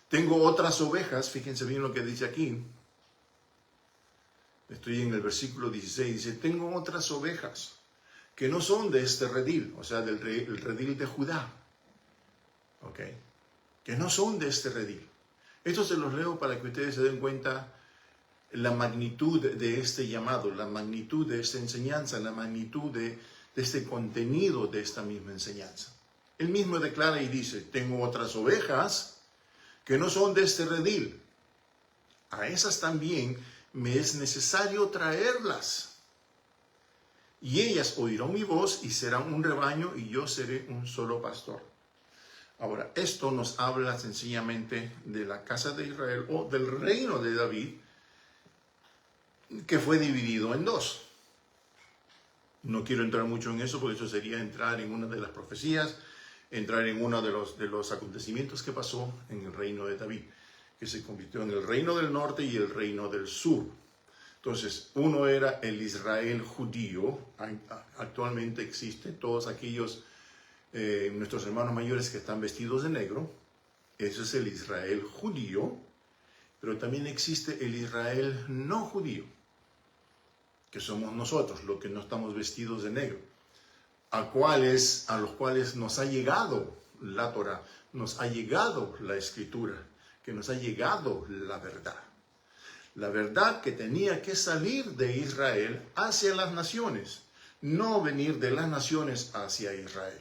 Speaker 1: Tengo otras ovejas, fíjense bien lo que dice aquí. Estoy en el versículo 16, dice, tengo otras ovejas que no son de este redil, o sea, el redil de Judá. ¿Ok? Que no son de este redil. Esto se los leo para que ustedes se den cuenta la magnitud de este llamado, la magnitud de esta enseñanza, la magnitud de este contenido de esta misma enseñanza. Él mismo declara y dice, tengo otras ovejas que no son de este redil. A esas también me es necesario traerlas. Y ellas oirán mi voz y serán un rebaño y yo seré un solo pastor. Ahora, esto nos habla sencillamente de la casa de Israel o del reino de David, que fue dividido en dos. No quiero entrar mucho en eso porque eso sería entrar en una de las profecías, entrar en uno de los acontecimientos que pasó en el reino de David, que se convirtió en el reino del norte y el reino del sur. Entonces, uno era el Israel judío. Actualmente existen todos aquellos, nuestros hermanos mayores que están vestidos de negro. Ese es el Israel judío. Pero también existe el Israel no judío, que somos nosotros, los que no estamos vestidos de negro, a los cuales nos ha llegado la Torah, nos ha llegado la Escritura, que nos ha llegado la verdad. La verdad que tenía que salir de Israel hacia las naciones, no venir de las naciones hacia Israel.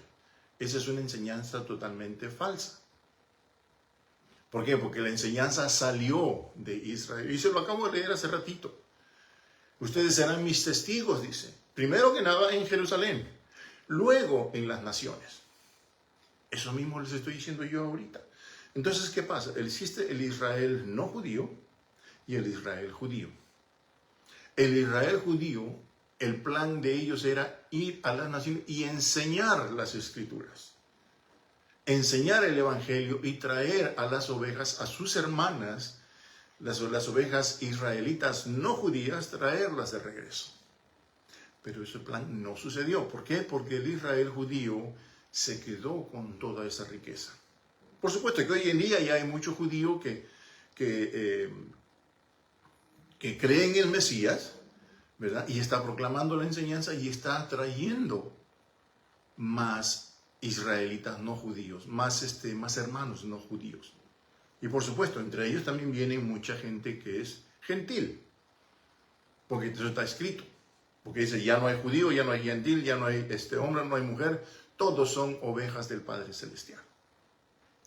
Speaker 1: Esa es una enseñanza totalmente falsa. ¿Por qué? Porque la enseñanza salió de Israel. Y se lo acabo de leer hace ratito. Ustedes serán mis testigos, dice. Primero que nada en Jerusalén, luego en las naciones. Eso mismo les estoy diciendo yo ahorita. Entonces, ¿qué pasa? Existe el Israel no judío y el Israel judío. El Israel judío, el plan de ellos era ir a las naciones y enseñar las Escrituras. Enseñar el Evangelio y traer a las ovejas, a sus hermanas, las ovejas israelitas no judías, traerlas de regreso. Pero ese plan no sucedió. ¿Por qué? Porque el Israel judío se quedó con toda esa riqueza. Por supuesto que hoy en día ya hay muchos judíos que creen en el Mesías, ¿verdad? Y está proclamando la enseñanza y está trayendo más israelitas no judíos, más hermanos no judíos. Y por supuesto, entre ellos también viene mucha gente que es gentil, porque eso está escrito. Porque dice, ya no hay judío, ya no hay gentil, ya no hay hombre, no hay mujer, todos son ovejas del Padre Celestial.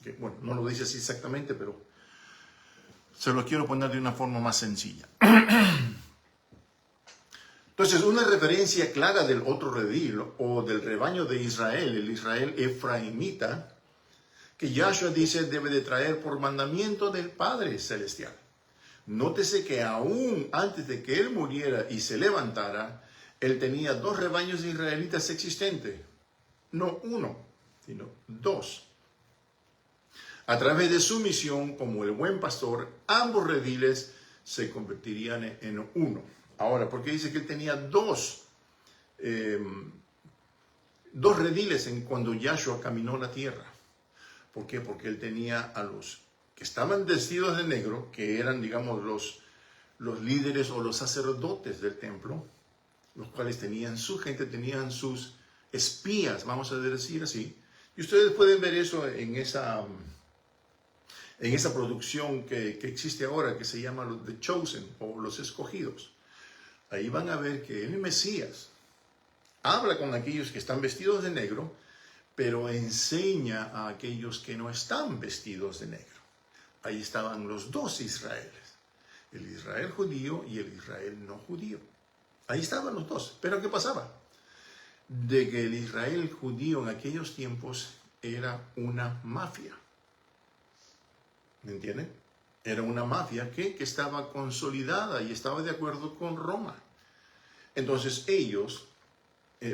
Speaker 1: Que, bueno, no lo dice así exactamente, pero se lo quiero poner de una forma más sencilla. Entonces, una referencia clara del otro redil o del rebaño de Israel, el Israel efraimita, que Yahshua dice debe de traer por mandamiento del Padre Celestial. Nótese que aún antes de que él muriera y se levantara, él tenía dos rebaños israelitas existentes. No uno, sino dos. A través de su misión como el buen pastor, ambos rediles se convertirían en uno. Ahora, ¿por qué dice que él tenía dos rediles cuando Yahshua caminó la tierra? ¿Por qué? Porque él tenía a los que estaban vestidos de negro, que eran, digamos, los líderes o los sacerdotes del templo, los cuales tenían su gente, tenían sus espías, vamos a decir así. Y ustedes pueden ver eso en esa producción que existe ahora, que se llama The Chosen, o Los Escogidos. Ahí van a ver que el Mesías habla con aquellos que están vestidos de negro, pero enseña a aquellos que no están vestidos de negro. Ahí estaban los dos Israeles, el Israel judío y el Israel no judío. Ahí estaban los dos. Pero ¿qué pasaba? De que el Israel judío en aquellos tiempos era una mafia. ¿Me entienden? Era una mafia que estaba consolidada y estaba de acuerdo con Roma. Entonces ellos,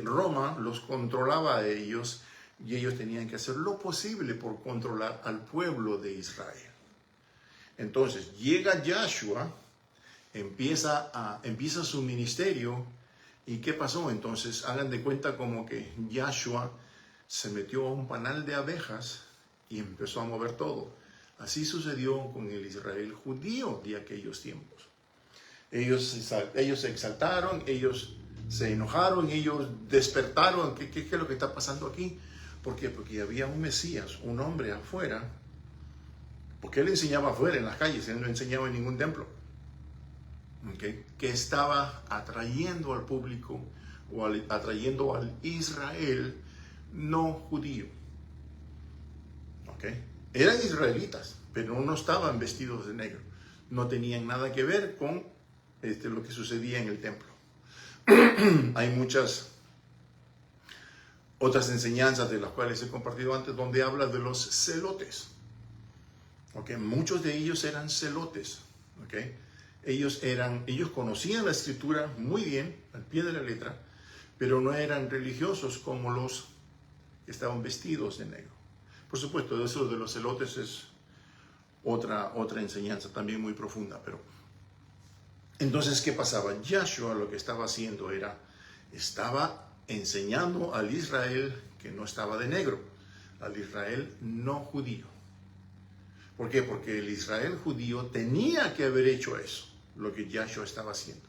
Speaker 1: Roma los controlaba a ellos y ellos tenían que hacer lo posible por controlar al pueblo de Israel. Entonces llega Yahshua, empieza su ministerio. ¿Y qué pasó? Entonces hagan de cuenta como que Yahshua se metió a un panal de abejas y empezó a mover todo. Así sucedió con el Israel judío de aquellos tiempos. Ellos se exaltaron, ellos se enojaron, ellos despertaron. ¿Qué es lo que está pasando aquí? ¿Por qué? Porque había un Mesías, un hombre afuera, porque él enseñaba afuera en las calles, él no enseñaba en ningún templo, ¿okay? Que estaba atrayendo al público o atrayendo al Israel no judío. ¿Okay? Eran israelitas, pero no estaban vestidos de negro. No tenían nada que ver con lo que sucedía en el templo. Hay muchas otras enseñanzas de las cuales he compartido antes donde habla de los celotes. ¿Okay? Muchos de ellos eran celotes. ¿Okay? Ellos conocían la escritura muy bien, al pie de la letra, pero no eran religiosos como los que estaban vestidos de negro. Por supuesto, eso de los celotes es otra enseñanza también muy profunda. Pero entonces, ¿qué pasaba? Yahshua lo que estaba haciendo estaba enseñando al Israel que no estaba de negro, al Israel no judío. ¿Por qué? Porque el Israel judío tenía que haber hecho eso, lo que Yahshua estaba haciendo.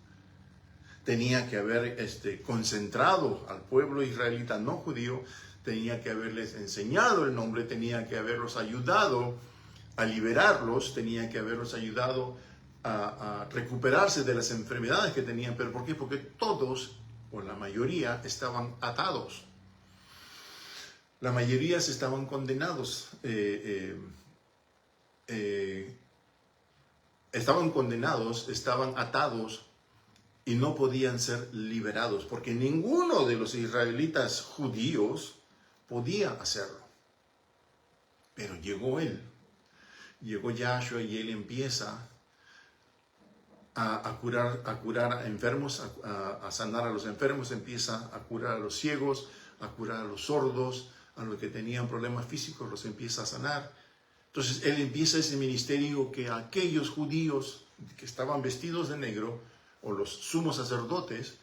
Speaker 1: Tenía que haber concentrado al pueblo israelita no judío, tenía que haberles enseñado el nombre, tenía que haberlos ayudado a liberarlos, tenía que haberlos ayudado a recuperarse de las enfermedades que tenían. ¿Pero por qué? Porque todos, o la mayoría, estaban atados. La mayoría estaban condenados. Estaban atados y no podían ser liberados, porque ninguno de los israelitas judíos podía hacerlo. Pero llegó Yahshua y él empieza a curar a enfermos, a sanar a los enfermos, empieza a curar a los ciegos, a curar a los sordos, a los que tenían problemas físicos, los empieza a sanar. Entonces él empieza ese ministerio que aquellos judíos que estaban vestidos de negro, o los sumos sacerdotes,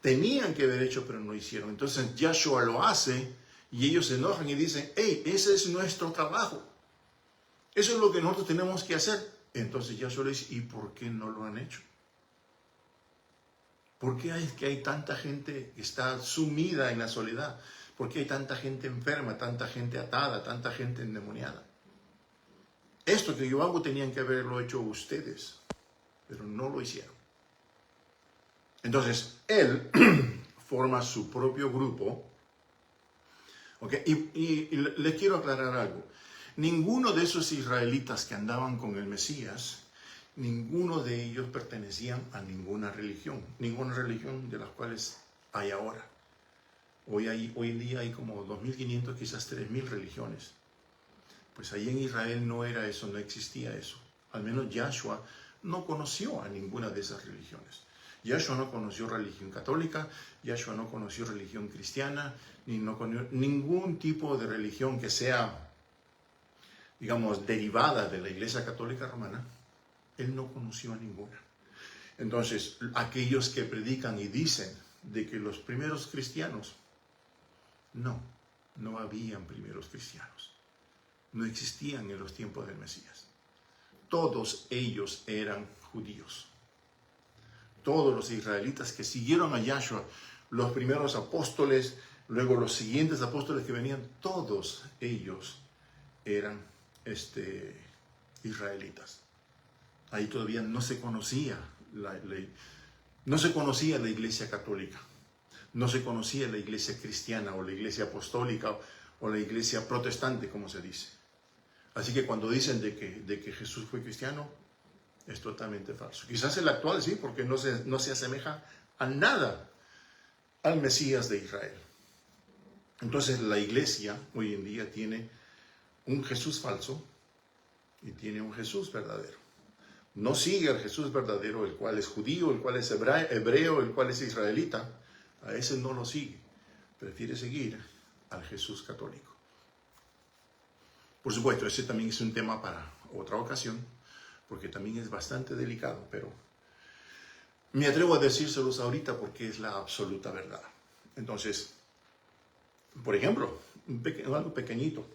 Speaker 1: tenían que haber hecho, pero no hicieron. Entonces Yahshua lo hace y ellos se enojan y dicen: hey, ese es nuestro trabajo. Eso es lo que nosotros tenemos que hacer. Entonces Yahshua le dice: ¿y por qué no lo han hecho? ¿Por qué hay tanta gente que está sumida en la soledad? ¿Por qué hay tanta gente enferma, tanta gente atada, tanta gente endemoniada? Esto que yo hago tenían que haberlo hecho ustedes, pero no lo hicieron. Entonces, él forma su propio grupo. ¿Okay? Y les quiero aclarar algo. Ninguno de esos israelitas que andaban con el Mesías, ninguno de ellos pertenecían a ninguna religión de las cuales hay ahora. Hoy en día hay como 2.500, quizás 3.000 religiones. Pues ahí en Israel no era eso, no existía eso. Al menos Yahshua no conoció a ninguna de esas religiones. Yahshua no conoció religión católica, Yahshua no conoció religión cristiana, no conoció ningún tipo de religión que sea, digamos, derivada de la Iglesia Católica Romana. Él no conoció a ninguna. Entonces, aquellos que predican y dicen de que los primeros cristianos, no habían primeros cristianos. No existían en los tiempos del Mesías. Todos ellos eran judíos. Todos los israelitas que siguieron a Yahshua, los primeros apóstoles, luego los siguientes apóstoles que venían, todos ellos eran israelitas. Ahí todavía no se conocía la iglesia católica, no se conocía la iglesia cristiana o la iglesia apostólica o la iglesia protestante, como se dice. Así que cuando dicen de que Jesús fue cristiano, es totalmente falso. Quizás el actual sí, porque no se asemeja a nada al Mesías de Israel. Entonces la iglesia hoy en día tiene un Jesús falso y tiene un Jesús verdadero. No sigue al Jesús verdadero, el cual es judío, el cual es hebreo, el cual es israelita. A ese no lo sigue. Prefiere seguir al Jesús católico. Por supuesto, ese también es un tema para otra ocasión, porque también es bastante delicado, pero me atrevo a decírselos ahorita porque es la absoluta verdad. Entonces, por ejemplo, algo pequeñito.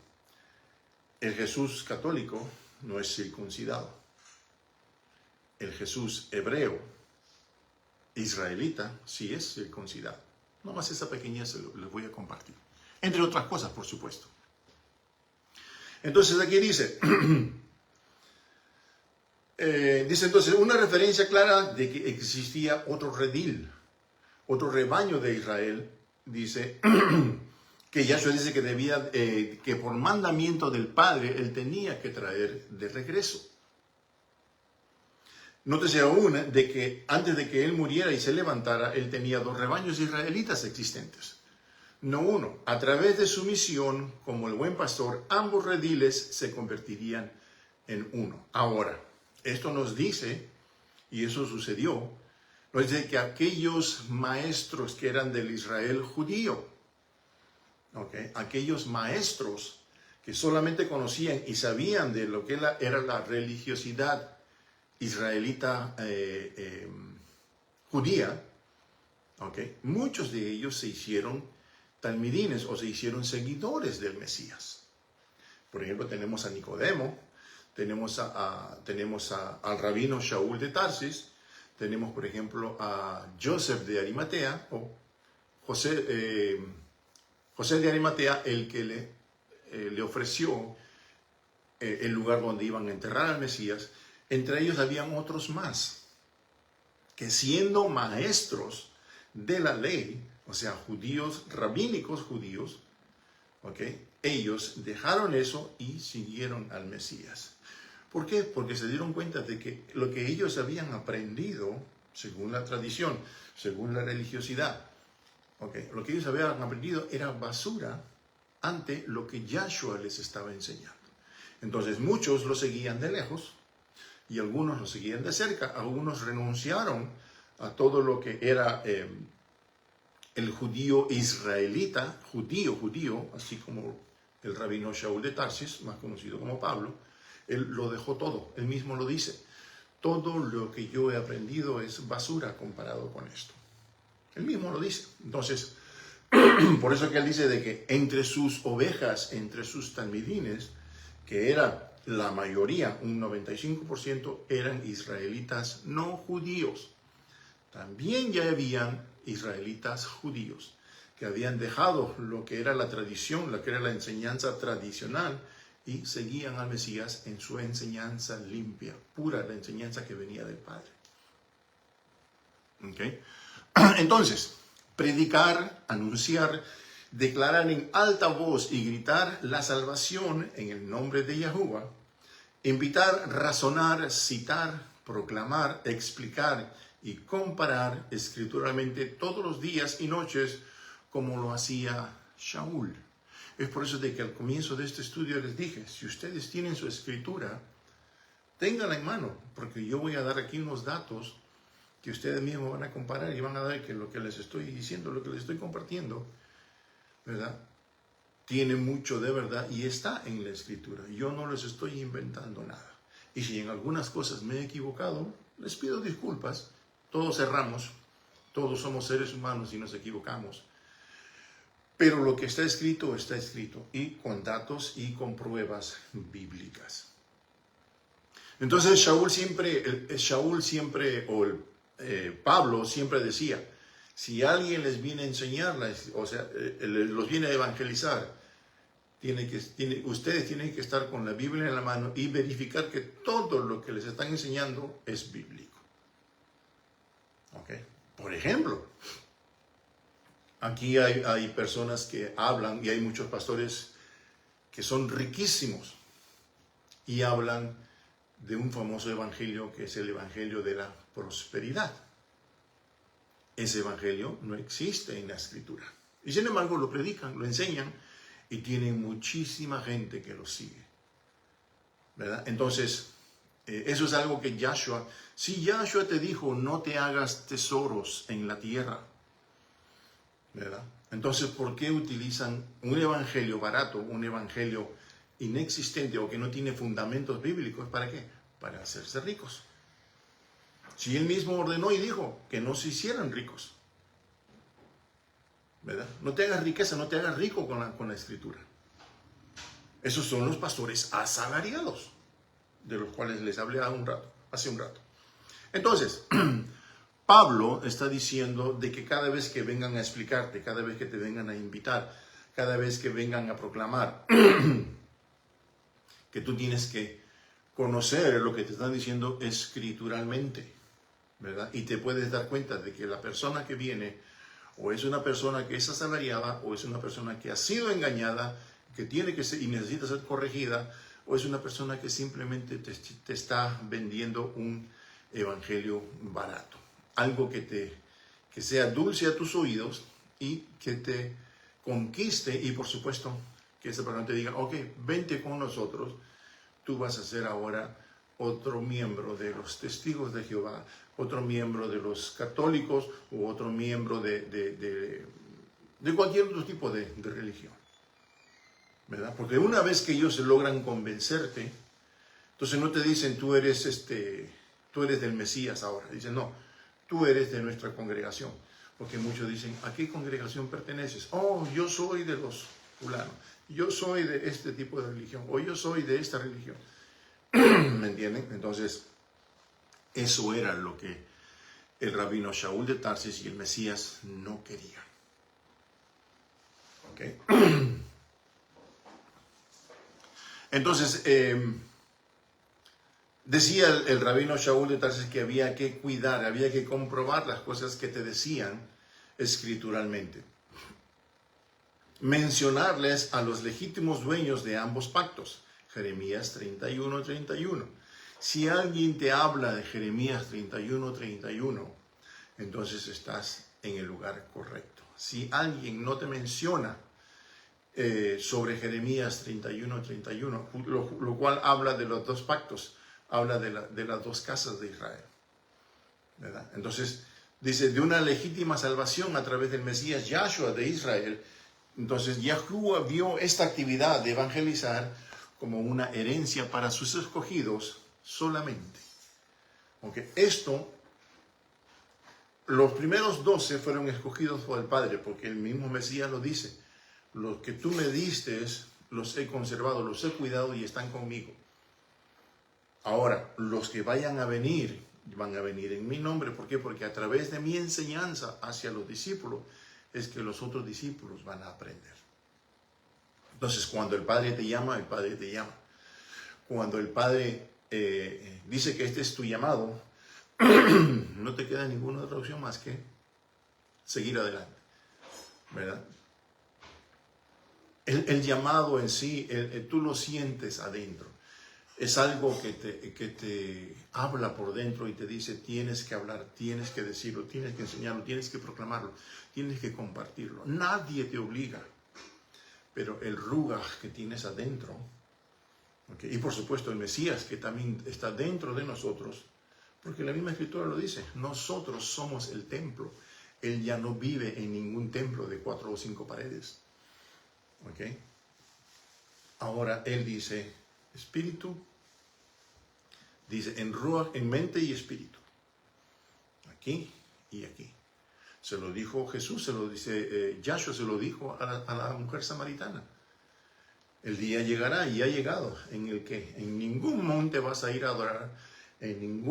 Speaker 1: El Jesús católico no es circuncidado. El Jesús hebreo, israelita, sí es circuncidado. Nomás esa pequeñez les voy a compartir. Entre otras cosas, por supuesto. Entonces aquí dice, dice entonces una referencia clara de que existía otro redil, otro rebaño de Israel. Dice que Yahshua dice que debía, que por mandamiento del Padre, él tenía que traer de regreso. Nótese aún de que antes de que él muriera y se levantara, él tenía 2 rebaños israelitas existentes. No uno. A través de su misión, como el buen pastor, ambos rediles se convertirían en uno. Ahora, esto nos dice, y eso sucedió, nos dice que aquellos maestros que eran del Israel judío, aquellos maestros que solamente conocían y sabían de lo que era la religiosidad israelita judía, muchos de ellos se hicieron talmidines o se hicieron seguidores del Mesías. Por ejemplo, tenemos a Nicodemo, tenemos al rabino Shaul de Tarsis, tenemos por ejemplo a Joseph de Arimatea, o José de Arimatea, el que le ofreció el lugar donde iban a enterrar al Mesías. Entre ellos habían otros más, que siendo maestros de la ley, o sea, judíos, rabínicos judíos, ellos dejaron eso y siguieron al Mesías. ¿Por qué? Porque se dieron cuenta de que lo que ellos habían aprendido, según la tradición, según la religiosidad, lo que ellos habían aprendido era basura ante lo que Yahshua les estaba enseñando. Entonces muchos lo seguían de lejos y algunos lo seguían de cerca. Algunos renunciaron a todo lo que era el judío israelita, judío, así como el rabino Shaul de Tarsis, más conocido como Pablo. Él lo dejó todo, él mismo lo dice. Todo lo que yo he aprendido es basura comparado con esto. Él mismo lo dice. Entonces, por eso que él dice de que entre sus ovejas, entre sus talmidines, que era la mayoría, un 95%, eran israelitas no judíos. También ya habían israelitas judíos que habían dejado lo que era la tradición, lo que era la enseñanza tradicional, y seguían al Mesías en su enseñanza limpia, pura, la enseñanza que venía del Padre. Entonces, predicar, anunciar, declarar en alta voz y gritar la salvación en el nombre de Yahuwah, invitar, razonar, citar, proclamar, explicar y comparar escrituralmente todos los días y noches como lo hacía Shaul. Es por eso de que al comienzo de este estudio les dije, si ustedes tienen su escritura, ténganla en mano, porque yo voy a dar aquí unos datos que ustedes mismos van a comparar y van a ver que lo que les estoy diciendo, lo que les estoy compartiendo, ¿verdad?, tiene mucho de verdad y está en la escritura. Yo no les estoy inventando nada. Y si en algunas cosas me he equivocado, les pido disculpas. Todos erramos, todos somos seres humanos y nos equivocamos. Pero lo que está escrito, y con datos y con pruebas bíblicas. Entonces Pablo siempre decía, si alguien les viene a enseñar, los viene a evangelizar, ustedes tienen que estar con la Biblia en la mano y verificar que todo lo que les están enseñando es bíblico. Por ejemplo, aquí hay personas que hablan y hay muchos pastores que son riquísimos y hablan de un famoso evangelio que es el evangelio de la prosperidad. ese evangelio no existe en la Escritura. Y sin embargo lo predican, lo enseñan y tienen muchísima gente que lo sigue, ¿verdad? Entonces, eso es algo que Yahshua, si Yahshua te dijo, no te hagas tesoros en la tierra, ¿verdad? Entonces, ¿por qué utilizan un evangelio barato, un evangelio inexistente o que no tiene fundamentos bíblicos? ¿Para qué? Para hacerse ricos. Si él mismo ordenó y dijo que no se hicieran ricos, ¿verdad? No te hagas riqueza, no te hagas rico con la Escritura. Esos son los pastores asalariados, de los cuales les hablé hace un rato. Entonces, Pablo está diciendo de que cada vez que vengan a explicarte, cada vez que te vengan a invitar, cada vez que vengan a proclamar, que tú tienes que conocer lo que te están diciendo escrituralmente, ¿verdad? Y te puedes dar cuenta de que la persona que viene o es una persona que es asalariada o es una persona que ha sido engañada, que tiene que ser y necesita ser corregida, o es una persona que simplemente te está vendiendo un evangelio barato. Algo que sea dulce a tus oídos y que te conquiste, y por supuesto que esa persona te diga, ok, vente con nosotros, tú vas a ser ahora otro miembro de los testigos de Jehová, otro miembro de los católicos u otro miembro de cualquier otro tipo de religión, ¿verdad? Porque una vez que ellos logran convencerte, entonces no te dicen tú eres del Mesías ahora, dicen no, tú eres de nuestra congregación, porque muchos dicen, ¿a qué congregación perteneces? Oh, yo soy de los fulanos, yo soy de este tipo de religión, o yo soy de esta religión. ¿Me entienden? Entonces, eso era lo que el rabino Shaul de Tarsis y el Mesías no querían. ¿Ok? Entonces, decía el rabino Shaul de Tarsis que había que cuidar, había que comprobar las cosas que te decían escrituralmente. Mencionarles a los legítimos dueños de ambos pactos. Jeremías 31:31. Si alguien te habla de Jeremías 31:31, entonces estás en el lugar correcto. Si alguien no te menciona sobre Jeremías 31:31, lo cual habla de los dos pactos, habla de las dos casas de Israel, ¿verdad? Entonces, dice, de una legítima salvación a través del Mesías Yahshua de Israel. Entonces, Yahuwah vio esta actividad de evangelizar como una herencia para sus escogidos solamente. Aunque esto, los primeros 12 fueron escogidos por el Padre, porque el mismo Mesías lo dice. Los que tú me diste, los he conservado, los he cuidado y están conmigo. Ahora, los que vayan a venir, van a venir en mi nombre. ¿Por qué? Porque a través de mi enseñanza hacia los discípulos, es que los otros discípulos van a aprender. Entonces, cuando el Padre te llama, el Padre te llama. Cuando el Padre dice que este es tu llamado, no te queda ninguna otra opción más que seguir adelante, ¿verdad? El llamado en sí, tú lo sientes adentro. Es algo que te habla por dentro y te dice, tienes que hablar, tienes que decirlo, tienes que enseñarlo, tienes que proclamarlo, tienes que compartirlo. Nadie te obliga, pero el ruaj que tienes adentro, ¿okay? Y por supuesto el Mesías que también está dentro de nosotros, porque la misma Escritura lo dice, nosotros somos el templo. Él ya no vive en ningún templo de 4 o 5 paredes. ¿Okay? Ahora Él dice, espíritu, dice en ruaj, en mente y espíritu. Aquí y aquí. Se lo dijo Jesús, se lo dice Yahshua, se lo dijo a la mujer samaritana. El día llegará y ha llegado en el que en ningún monte vas a ir a adorar, en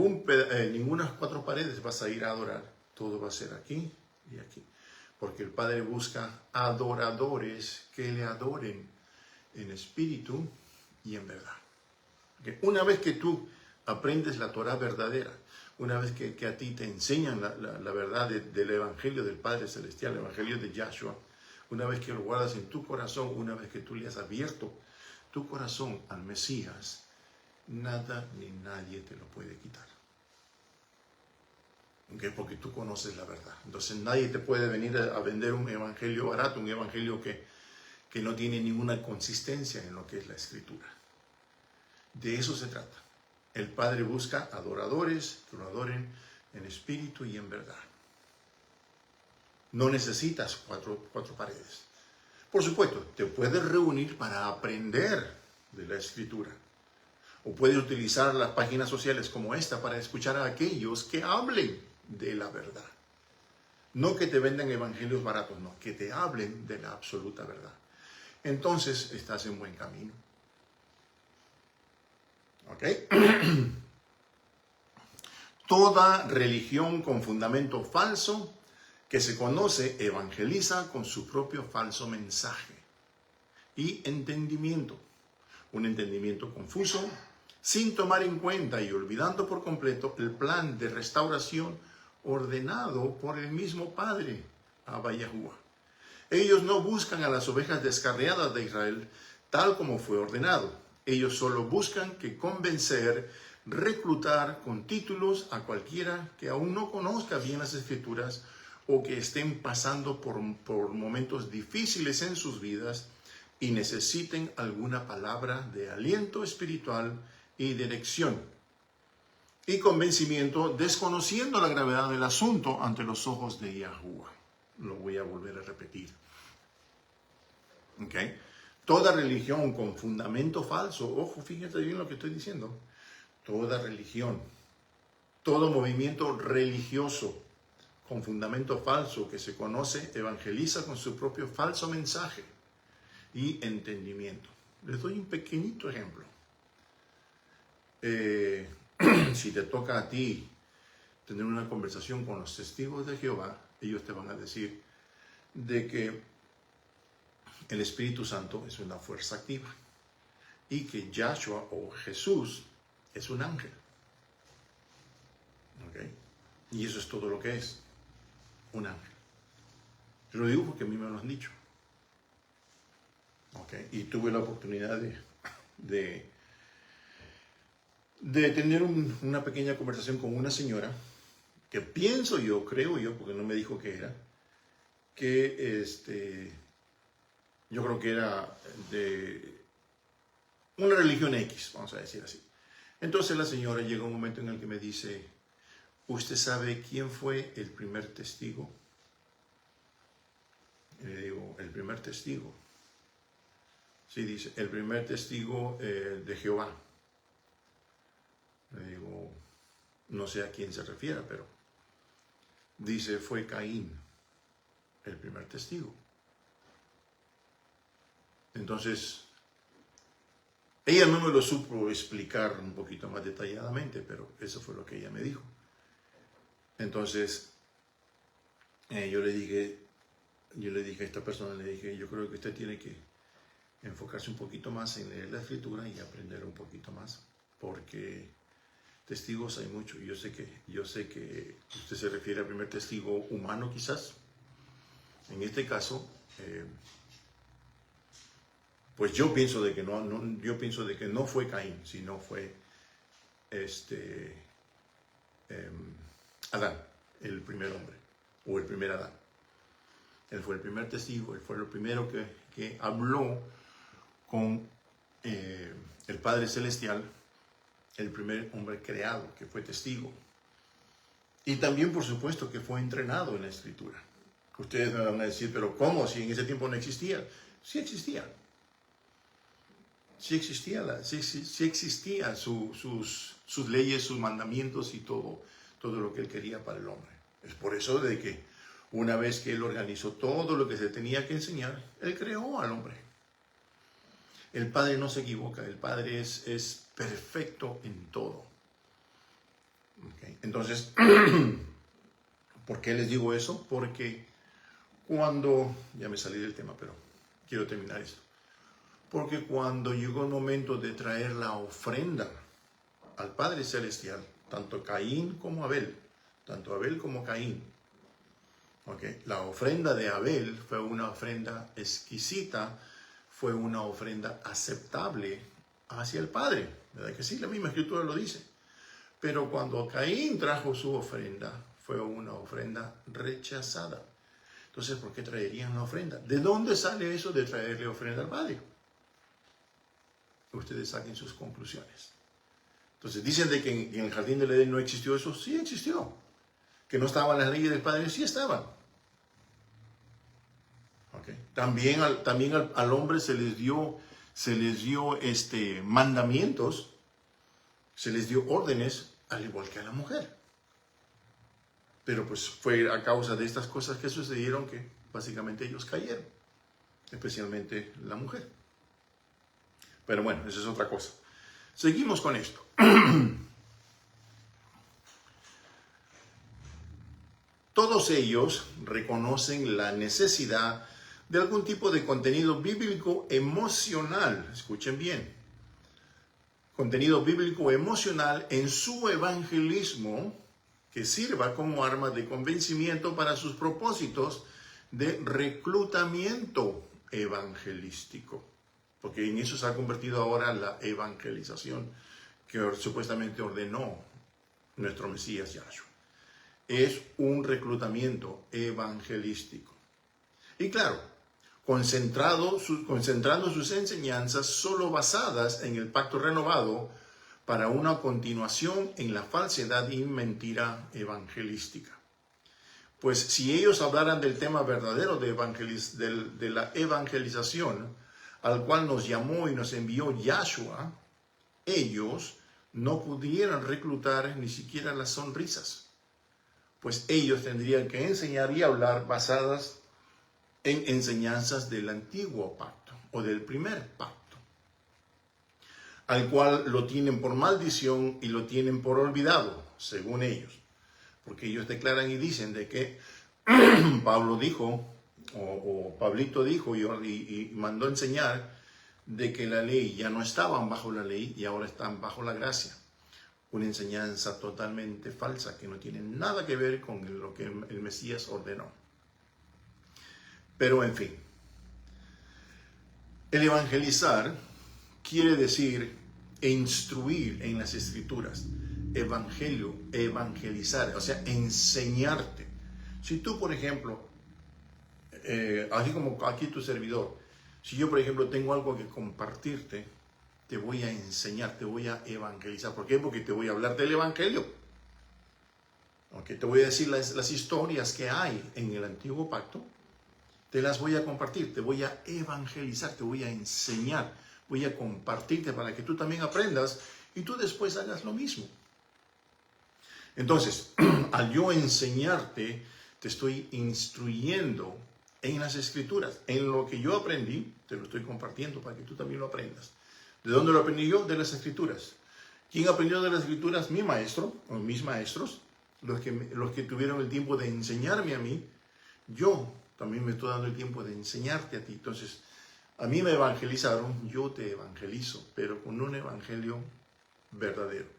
Speaker 1: ninguna 4 paredes vas a ir a adorar. Todo va a ser aquí y aquí. Porque el Padre busca adoradores que le adoren en espíritu y en verdad. Okay. Una vez que tú aprendes la Torah verdadera, una vez que a ti te enseñan la verdad del Evangelio del Padre Celestial, el Evangelio de Yahshua, una vez que lo guardas en tu corazón, una vez que tú le has abierto tu corazón al Mesías, nada ni nadie te lo puede quitar. ¿Okay? Porque tú conoces la verdad. Entonces nadie te puede venir a vender un evangelio barato, un evangelio que no tiene ninguna consistencia en lo que es la Escritura. De eso se trata. El Padre busca adoradores que lo adoren en espíritu y en verdad. No necesitas cuatro paredes. Por supuesto, te puedes reunir para aprender de la Escritura. O puedes utilizar las páginas sociales como esta para escuchar a aquellos que hablen de la verdad. No que te vendan evangelios baratos, no, que te hablen de la absoluta verdad. Entonces estás en buen camino. ¿Ok? Toda religión con fundamento falso que se conoce evangeliza con su propio falso mensaje y entendimiento. Un entendimiento confuso, sin tomar en cuenta y olvidando por completo el plan de restauración ordenado por el mismo Padre, Abba Yahuwah. Ellos no buscan a las ovejas descarriadas de Israel tal como fue ordenado. Ellos solo buscan que convencer, reclutar con títulos a cualquiera que aún no conozca bien las Escrituras o que estén pasando por momentos difíciles en sus vidas y necesiten alguna palabra de aliento espiritual y dirección y convencimiento, desconociendo la gravedad del asunto ante los ojos de Yahuwah. Lo voy a volver a repetir. ¿Okay? Toda religión con fundamento falso, ojo, fíjate bien lo que estoy diciendo, toda religión, todo movimiento religioso con fundamento falso que se conoce, evangeliza con su propio falso mensaje y entendimiento. Les doy un pequeñito ejemplo. Si te toca a ti tener una conversación con los testigos de Jehová, ellos te van a decir de que el Espíritu Santo es una fuerza activa y que Yahshua o Jesús es un ángel. ¿Okay? Y eso es todo lo que es, un ángel. Yo lo digo porque a mí me lo han dicho. ¿Okay? Y tuve la oportunidad de tener una pequeña conversación con una señora que pienso yo, creo yo, porque no me dijo qué era, que yo creo que era de una religión X, vamos a decir así. Entonces la señora llega un momento en el que me dice, ¿usted sabe quién fue el primer testigo? Y le digo, ¿el primer testigo? Sí, dice, el primer testigo de Jehová. Le digo, no sé a quién se refiere, pero dice, fue Caín, el primer testigo. Entonces, ella no me lo supo explicar un poquito más detalladamente, pero eso fue lo que ella me dijo. Entonces, yo le dije a esta persona, le dije, yo creo que usted tiene que enfocarse un poquito más en leer la Escritura y aprender un poquito más, porque testigos hay muchos. Yo sé que usted se refiere al primer testigo humano, quizás. En este caso, pues yo pienso de que no fue Caín, sino fue Adán, el primer hombre, o el primer Adán. Él fue el primer testigo, él fue el primero que habló con el Padre Celestial, el primer hombre creado que fue testigo. Y también, por supuesto, que fue entrenado en la Escritura. Ustedes me van a decir, pero ¿cómo? Si en ese tiempo no existía. Sí existía. Sí existía sus leyes, sus mandamientos y todo lo que él quería para el hombre. Es por eso de que una vez que él organizó todo lo que se tenía que enseñar, él creó al hombre. El Padre no se equivoca, el Padre es perfecto en todo. Okay. Entonces, ¿por qué les digo eso? Porque ya me salí del tema, pero quiero terminar esto. Porque cuando llegó el momento de traer la ofrenda al Padre Celestial, tanto Caín como Abel, tanto Abel como Caín, okay, la ofrenda de Abel fue una ofrenda exquisita, fue una ofrenda aceptable hacia el Padre, ¿verdad que sí? La misma Escritura lo dice. Pero cuando Caín trajo su ofrenda, fue una ofrenda rechazada. Entonces, ¿por qué traerían la ofrenda? ¿De dónde sale eso de traerle ofrenda al Padre? Ustedes saquen sus conclusiones. Entonces, dicen de que en el jardín del Edén no existió eso. Sí existió. Que no estaban las leyes del Padre. Sí estaban. Okay. También al hombre se les dio mandamientos, se les dio órdenes, al igual que a la mujer. Pero pues fue a causa de estas cosas que sucedieron que básicamente ellos cayeron, especialmente la mujer. Pero bueno, esa es otra cosa. Seguimos con esto. Todos ellos reconocen la necesidad de algún tipo de contenido bíblico emocional. Escuchen bien. Contenido bíblico emocional en su evangelismo que sirva como arma de convencimiento para sus propósitos de reclutamiento evangelístico. Porque en eso se ha convertido ahora la evangelización que supuestamente ordenó nuestro Mesías Yahshua. Es un reclutamiento evangelístico. Y claro, concentrando sus enseñanzas solo basadas en el pacto renovado para una continuación en la falsedad y mentira evangelística. Pues si ellos hablaran del tema verdadero de la evangelización, al cual nos llamó y nos envió Yahshua, ellos no pudieran reclutar ni siquiera las sonrisas, pues ellos tendrían que enseñar y hablar basadas en enseñanzas del antiguo pacto o del primer pacto, al cual lo tienen por maldición y lo tienen por olvidado, según ellos. Porque ellos declaran y dicen de que Pablo dijo, o Pablito dijo y mandó enseñar de que la ley ya no estaban bajo la ley y ahora están bajo la gracia. Una enseñanza totalmente falsa que no tiene nada que ver con lo que el Mesías ordenó. Pero en fin, el evangelizar quiere decir instruir en las escrituras. Evangelizar, o sea, enseñarte. Si tú, por ejemplo, así como aquí tu servidor, si yo, por ejemplo, tengo algo que compartirte, te voy a enseñar, te voy a evangelizar. ¿Por qué? Porque te voy a hablar del evangelio. Okay, te voy a decir las historias que hay en el antiguo pacto, te las voy a compartir, te voy a evangelizar, te voy a enseñar, voy a compartirte para que tú también aprendas y tú después hagas lo mismo. Entonces, al yo enseñarte, te estoy instruyendo en las escrituras. En lo que yo aprendí, te lo estoy compartiendo para que tú también lo aprendas. ¿De dónde lo aprendí yo? De las escrituras. ¿Quién aprendió de las escrituras? Mi maestro, o mis maestros, los que tuvieron el tiempo de enseñarme a mí. Yo también me estoy dando el tiempo de enseñarte a ti. Entonces, a mí me evangelizaron, yo te evangelizo, pero con un evangelio verdadero.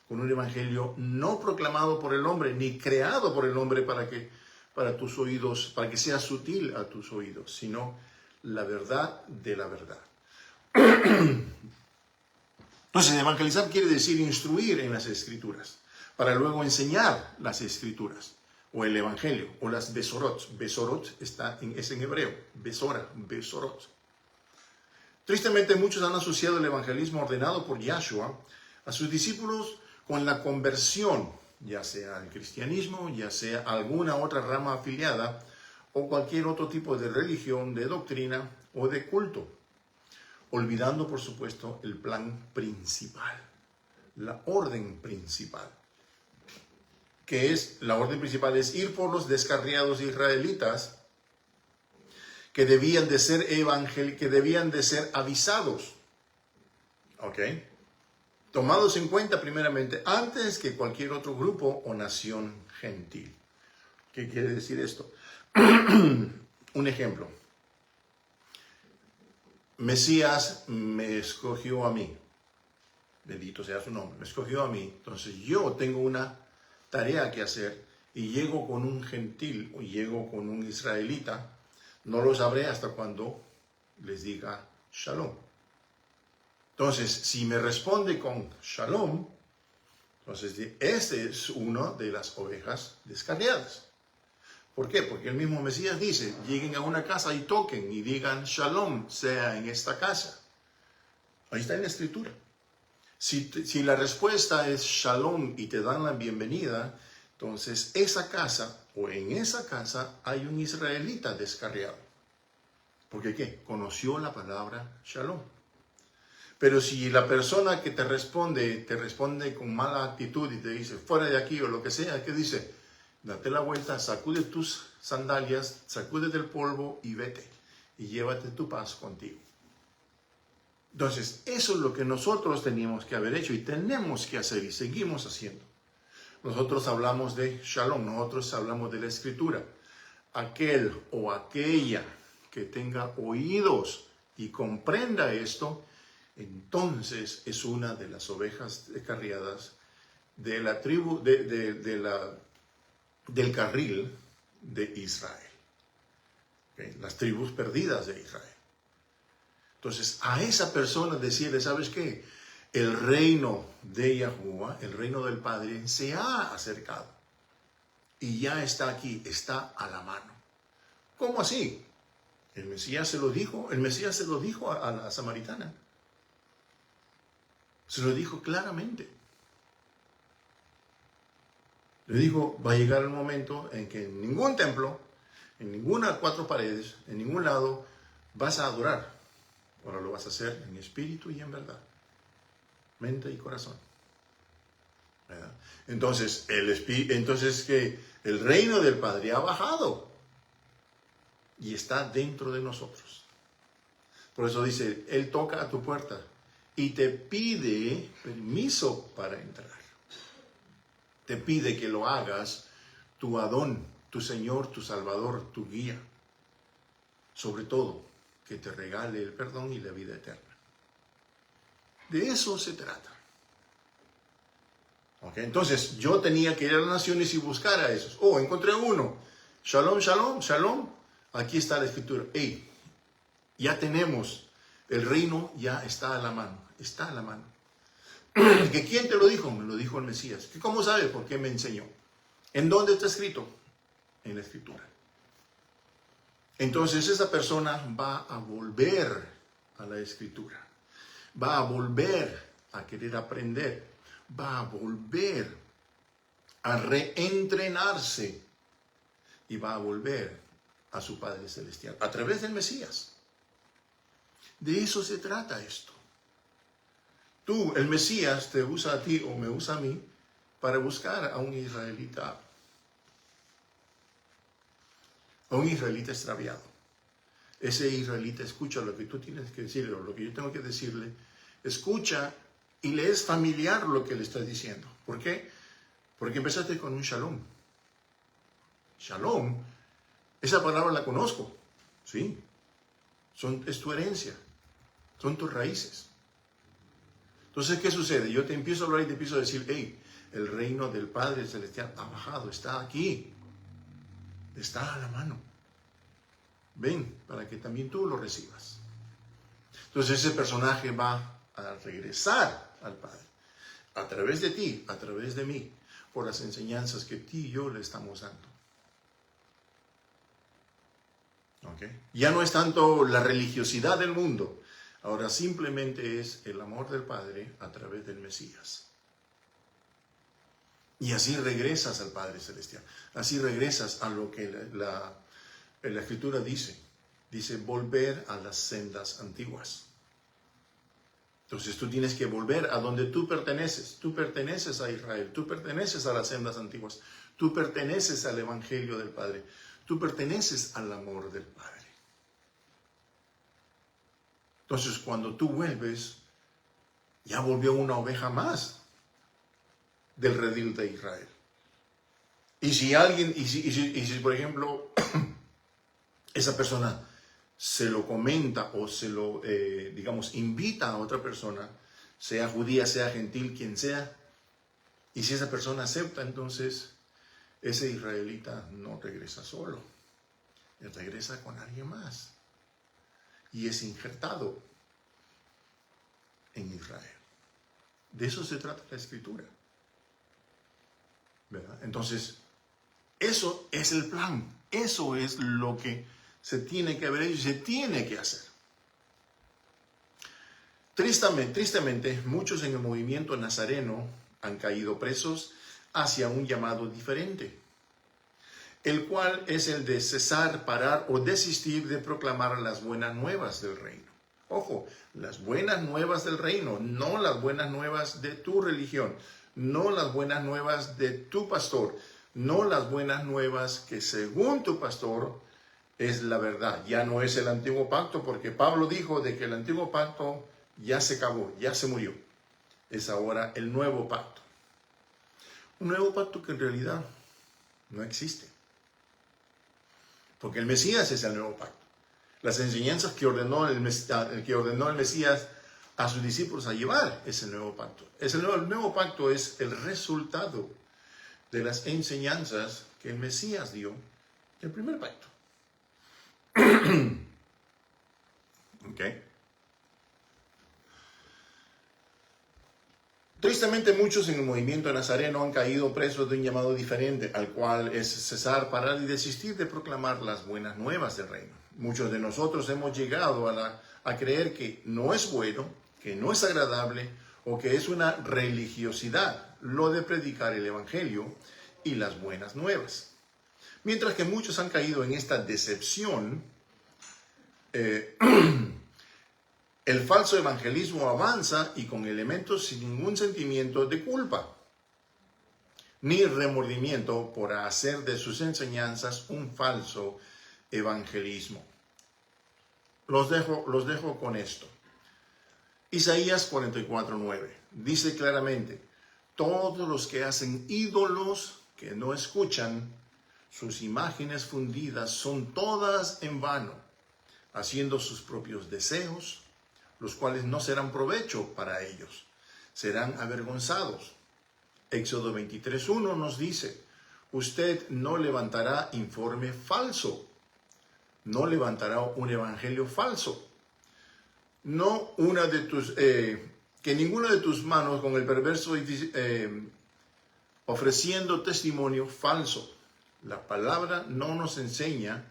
Speaker 1: Con un evangelio no proclamado por el hombre, ni creado por el hombre para tus oídos, para que sea sutil a tus oídos, sino la verdad de la verdad. Entonces, evangelizar quiere decir instruir en las escrituras, para luego enseñar las escrituras, o el evangelio, o las besorot. Besorot es en hebreo, besora, besorot. Tristemente, muchos han asociado el evangelismo ordenado por Yahshua a sus discípulos con la conversión, ya sea al cristianismo, ya sea alguna otra rama afiliada, o cualquier otro tipo de religión, de doctrina o de culto, olvidando, por supuesto, el plan principal, la orden principal. La orden principal es ir por los descarriados israelitas que debían de ser avisados, ¿ok? Tomados en cuenta primeramente antes que cualquier otro grupo o nación gentil. ¿Qué quiere decir esto? Un ejemplo. Mesías me escogió a mí. Bendito sea su nombre. Me escogió a mí. Entonces yo tengo una tarea que hacer y llego con un gentil o llego con un israelita. No lo sabré hasta cuando les diga Shalom. Entonces, si me responde con Shalom, Entonces, este es uno de las ovejas descarriadas. ¿Por qué? Porque el mismo Mesías dice, lleguen a una casa y toquen y digan, Shalom sea en esta casa. Ahí está en la escritura. Si la respuesta es Shalom y te dan la bienvenida, entonces esa casa o en esa casa hay un israelita descarriado. ¿Por qué? Conoció la palabra Shalom. Pero si la persona que te responde con mala actitud y te dice fuera de aquí o lo que sea, ¿qué dice? Date la vuelta, sacude tus sandalias, sacude del polvo y vete. Y llévate tu paz contigo. Entonces, eso es lo que nosotros teníamos que haber hecho y tenemos que hacer y seguimos haciendo. Nosotros hablamos de Shalom, nosotros hablamos de la Escritura. Aquel o aquella que tenga oídos y comprenda esto, entonces es una de las ovejas descarriadas de la tribu, del carril de Israel. ¿Okay? Las tribus perdidas de Israel. Entonces, a esa persona decirle, ¿sabes qué? El reino de Yahuwah, el reino del Padre, se ha acercado. Y ya está aquí, está a la mano. ¿Cómo así? El Mesías se lo dijo a la samaritana. Se lo dijo claramente. Le dijo, va a llegar el momento en que en ningún templo, en ninguna cuatro paredes, en ningún lado, vas a adorar. Ahora lo vas a hacer en espíritu y en verdad. Mente y corazón. ¿Verdad? Entonces que el reino del Padre ha bajado y está dentro de nosotros. Por eso dice, Él toca a tu puerta y te pide permiso para entrar. Te pide que lo hagas tu Adón, tu Señor, tu Salvador, tu guía. Sobre todo, que te regale el perdón y la vida eterna. De eso se trata. ¿Okay? Entonces, yo tenía que ir a las naciones y buscar a esos. Oh, encontré uno. Shalom, shalom, shalom. Aquí está la escritura. Hey, ya tenemos. El reino ya está a la mano. Está a la mano. ¿Que quién te lo dijo? Me lo dijo el Mesías. ¿Que cómo sabe? Porque me enseñó. ¿En dónde está escrito? En la escritura. Entonces esa persona va a volver a la escritura. Va a volver a querer aprender. Va a volver a reentrenarse. Y va a volver a su Padre Celestial. A través del Mesías. De eso se trata esto. Tú, el Mesías, te usa a ti o me usa a mí para buscar a un israelita extraviado. Ese israelita escucha lo que tú tienes que decirle o lo que yo tengo que decirle, escucha y le es familiar lo que le estás diciendo. ¿Por qué? Porque empezaste con un shalom. Shalom, esa palabra la conozco, ¿sí? Es tu herencia, son tus raíces. Entonces, ¿qué sucede? Yo te empiezo a hablar y te empiezo a decir, hey, el reino del Padre Celestial ha bajado, está aquí, está a la mano. Ven, para que también tú lo recibas. Entonces ese personaje va a regresar al Padre, a través de ti, a través de mí, por las enseñanzas que tú y yo le estamos dando. ¿Okay? Ya no es tanto la religiosidad del mundo, ahora simplemente es el amor del Padre a través del Mesías. Y así regresas al Padre Celestial, así regresas a lo que la Escritura dice volver a las sendas antiguas. Entonces tú tienes que volver a donde tú perteneces a Israel, tú perteneces a las sendas antiguas, tú perteneces al Evangelio del Padre, tú perteneces al amor del Padre. Entonces cuando tú vuelves, ya volvió una oveja más del redil de Israel. Y si por ejemplo, esa persona se lo comenta o se lo, invita a otra persona, sea judía, sea gentil, quien sea, y si esa persona acepta, entonces ese israelita no regresa solo, él regresa con alguien más y es injertado en Israel. De eso se trata la Escritura. ¿verdad? Entonces, eso es el plan. Eso es lo que se tiene que haber hecho y se tiene que hacer. Tristemente, muchos en el movimiento nazareno han caído presos hacia un llamado diferente, el cual es el de cesar, parar o desistir de proclamar las buenas nuevas del reino. Ojo, las buenas nuevas del reino, no las buenas nuevas de tu religión, no las buenas nuevas de tu pastor, no las buenas nuevas que según tu pastor es la verdad. Ya no es el antiguo pacto, porque Pablo dijo de que el antiguo pacto ya se acabó, ya se murió. Es ahora el nuevo pacto. Un nuevo pacto que en realidad no existe. Porque el Mesías es el nuevo pacto. Las enseñanzas que ordenó el Mesías a sus discípulos a llevar es el nuevo pacto. El nuevo pacto es el resultado de las enseñanzas que el Mesías dio del primer pacto. ¿Ok? Tristemente, muchos en el movimiento nazareno han caído presos de un llamado diferente, al cual es cesar, parar y desistir de proclamar las buenas nuevas del reino. Muchos de nosotros hemos llegado a creer que no es bueno, que no es agradable o que es una religiosidad lo de predicar el evangelio y las buenas nuevas. Mientras que muchos han caído en esta decepción, el falso evangelismo avanza y con elementos sin ningún sentimiento de culpa, ni remordimiento por hacer de sus enseñanzas un falso evangelismo. Los dejo con esto. Isaías 44:9 dice claramente: todos los que hacen ídolos que no escuchan, sus imágenes fundidas son todas en vano, haciendo sus propios deseos, los cuales no serán provecho para ellos, serán avergonzados. Éxodo 23:1 nos dice: usted no levantará informe falso, no levantará un evangelio falso, no que ninguna de tus manos con el perverso ofreciendo testimonio falso. La palabra no nos enseña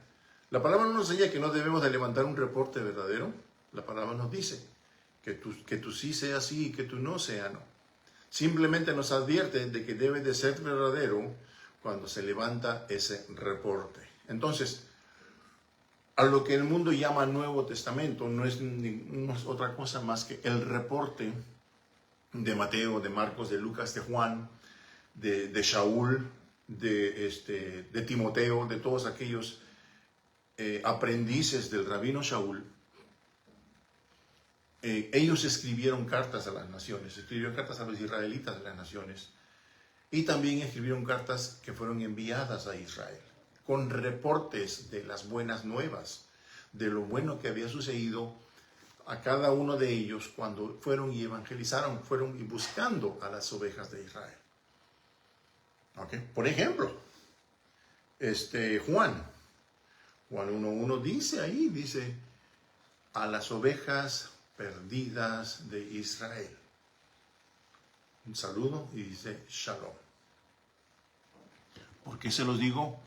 Speaker 1: que no debemos de levantar un reporte verdadero. La palabra nos dice que tú sí seas sí y que tú no seas no. Simplemente nos advierte de que debe de ser verdadero cuando se levanta ese reporte. Entonces, a lo que el mundo llama Nuevo Testamento no es otra cosa más que el reporte de Mateo, de Marcos, de Lucas, de Juan, de Shaul, de Timoteo, de todos aquellos aprendices del rabino Shaul. Ellos escribieron cartas a las naciones, escribieron cartas a los israelitas de las naciones, y también escribieron cartas que fueron enviadas a Israel, con reportes de las buenas nuevas, de lo bueno que había sucedido a cada uno de ellos cuando fueron y evangelizaron, fueron y buscando a las ovejas de Israel. ¿Okay? Por ejemplo, Juan 1:1 dice, a las ovejas perdidas de Israel. Un saludo y dice Shalom. ¿Por qué se los digo?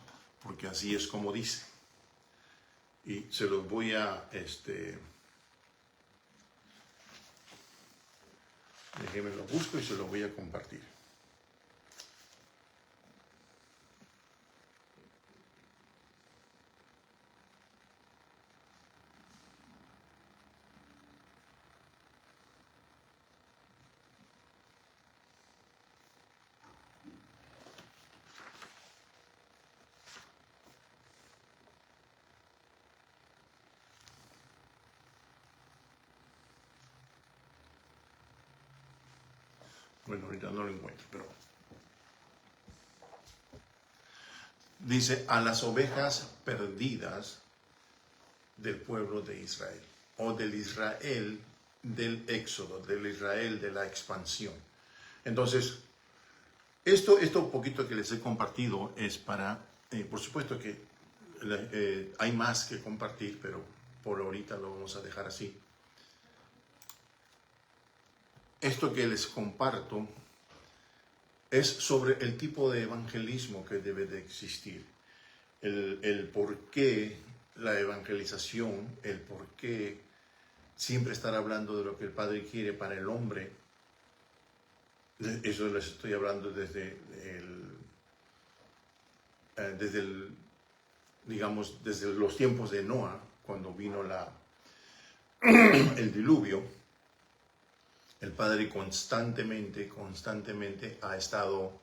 Speaker 1: Porque así es como dice. Y se los voy a, déjenme lo busco y se los voy a compartir. Bueno, ahorita no lo encuentro, pero dice a las ovejas perdidas del pueblo de Israel, o del Israel del éxodo, del Israel de la expansión. Entonces, esto poquito que les he compartido es para, por supuesto que hay más que compartir, pero por ahorita lo vamos a dejar así. Esto que les comparto es sobre el tipo de evangelismo que debe de existir, el por qué la evangelización, el por qué siempre estar hablando de lo que el Padre quiere para el hombre. Eso les estoy hablando desde digamos, desde los tiempos de Noah, cuando vino el diluvio. El Padre constantemente ha estado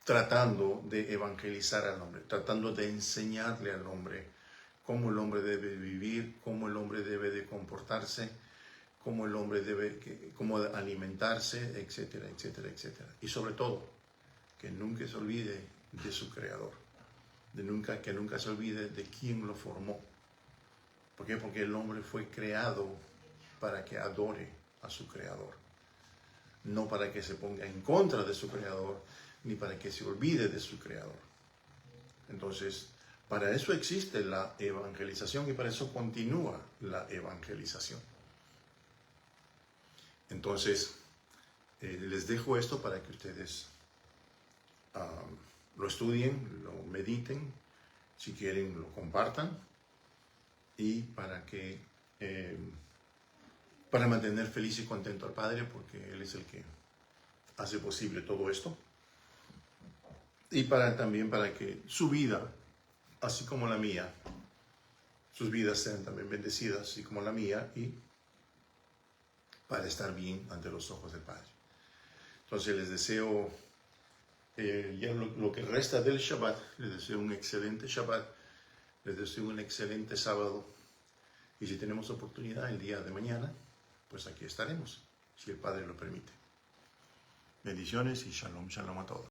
Speaker 1: tratando de evangelizar al hombre, tratando de enseñarle al hombre cómo el hombre debe vivir, cómo el hombre debe de comportarse, cómo el hombre cómo alimentarse, etcétera, etcétera, etcétera. Y sobre todo, que nunca se olvide de su Creador, que nunca se olvide de quién lo formó. ¿Por qué? Porque el hombre fue creado para que adore a su Creador, no para que se ponga en contra de su Creador, ni para que se olvide de su Creador. Entonces, para eso existe la evangelización y para eso continúa la evangelización. Entonces, les dejo esto para que ustedes lo estudien, lo mediten, si quieren lo compartan, y para mantener feliz y contento al Padre, porque Él es el que hace posible todo esto, y también para que su vida, así como la mía, sus vidas sean también bendecidas, así como la mía, y para estar bien ante los ojos del Padre. Entonces les deseo, ya lo que resta del Shabbat, les deseo un excelente Shabbat, les deseo un excelente sábado, y si tenemos oportunidad el día de mañana, pues aquí estaremos, si el Padre lo permite. Bendiciones y shalom, shalom a todos.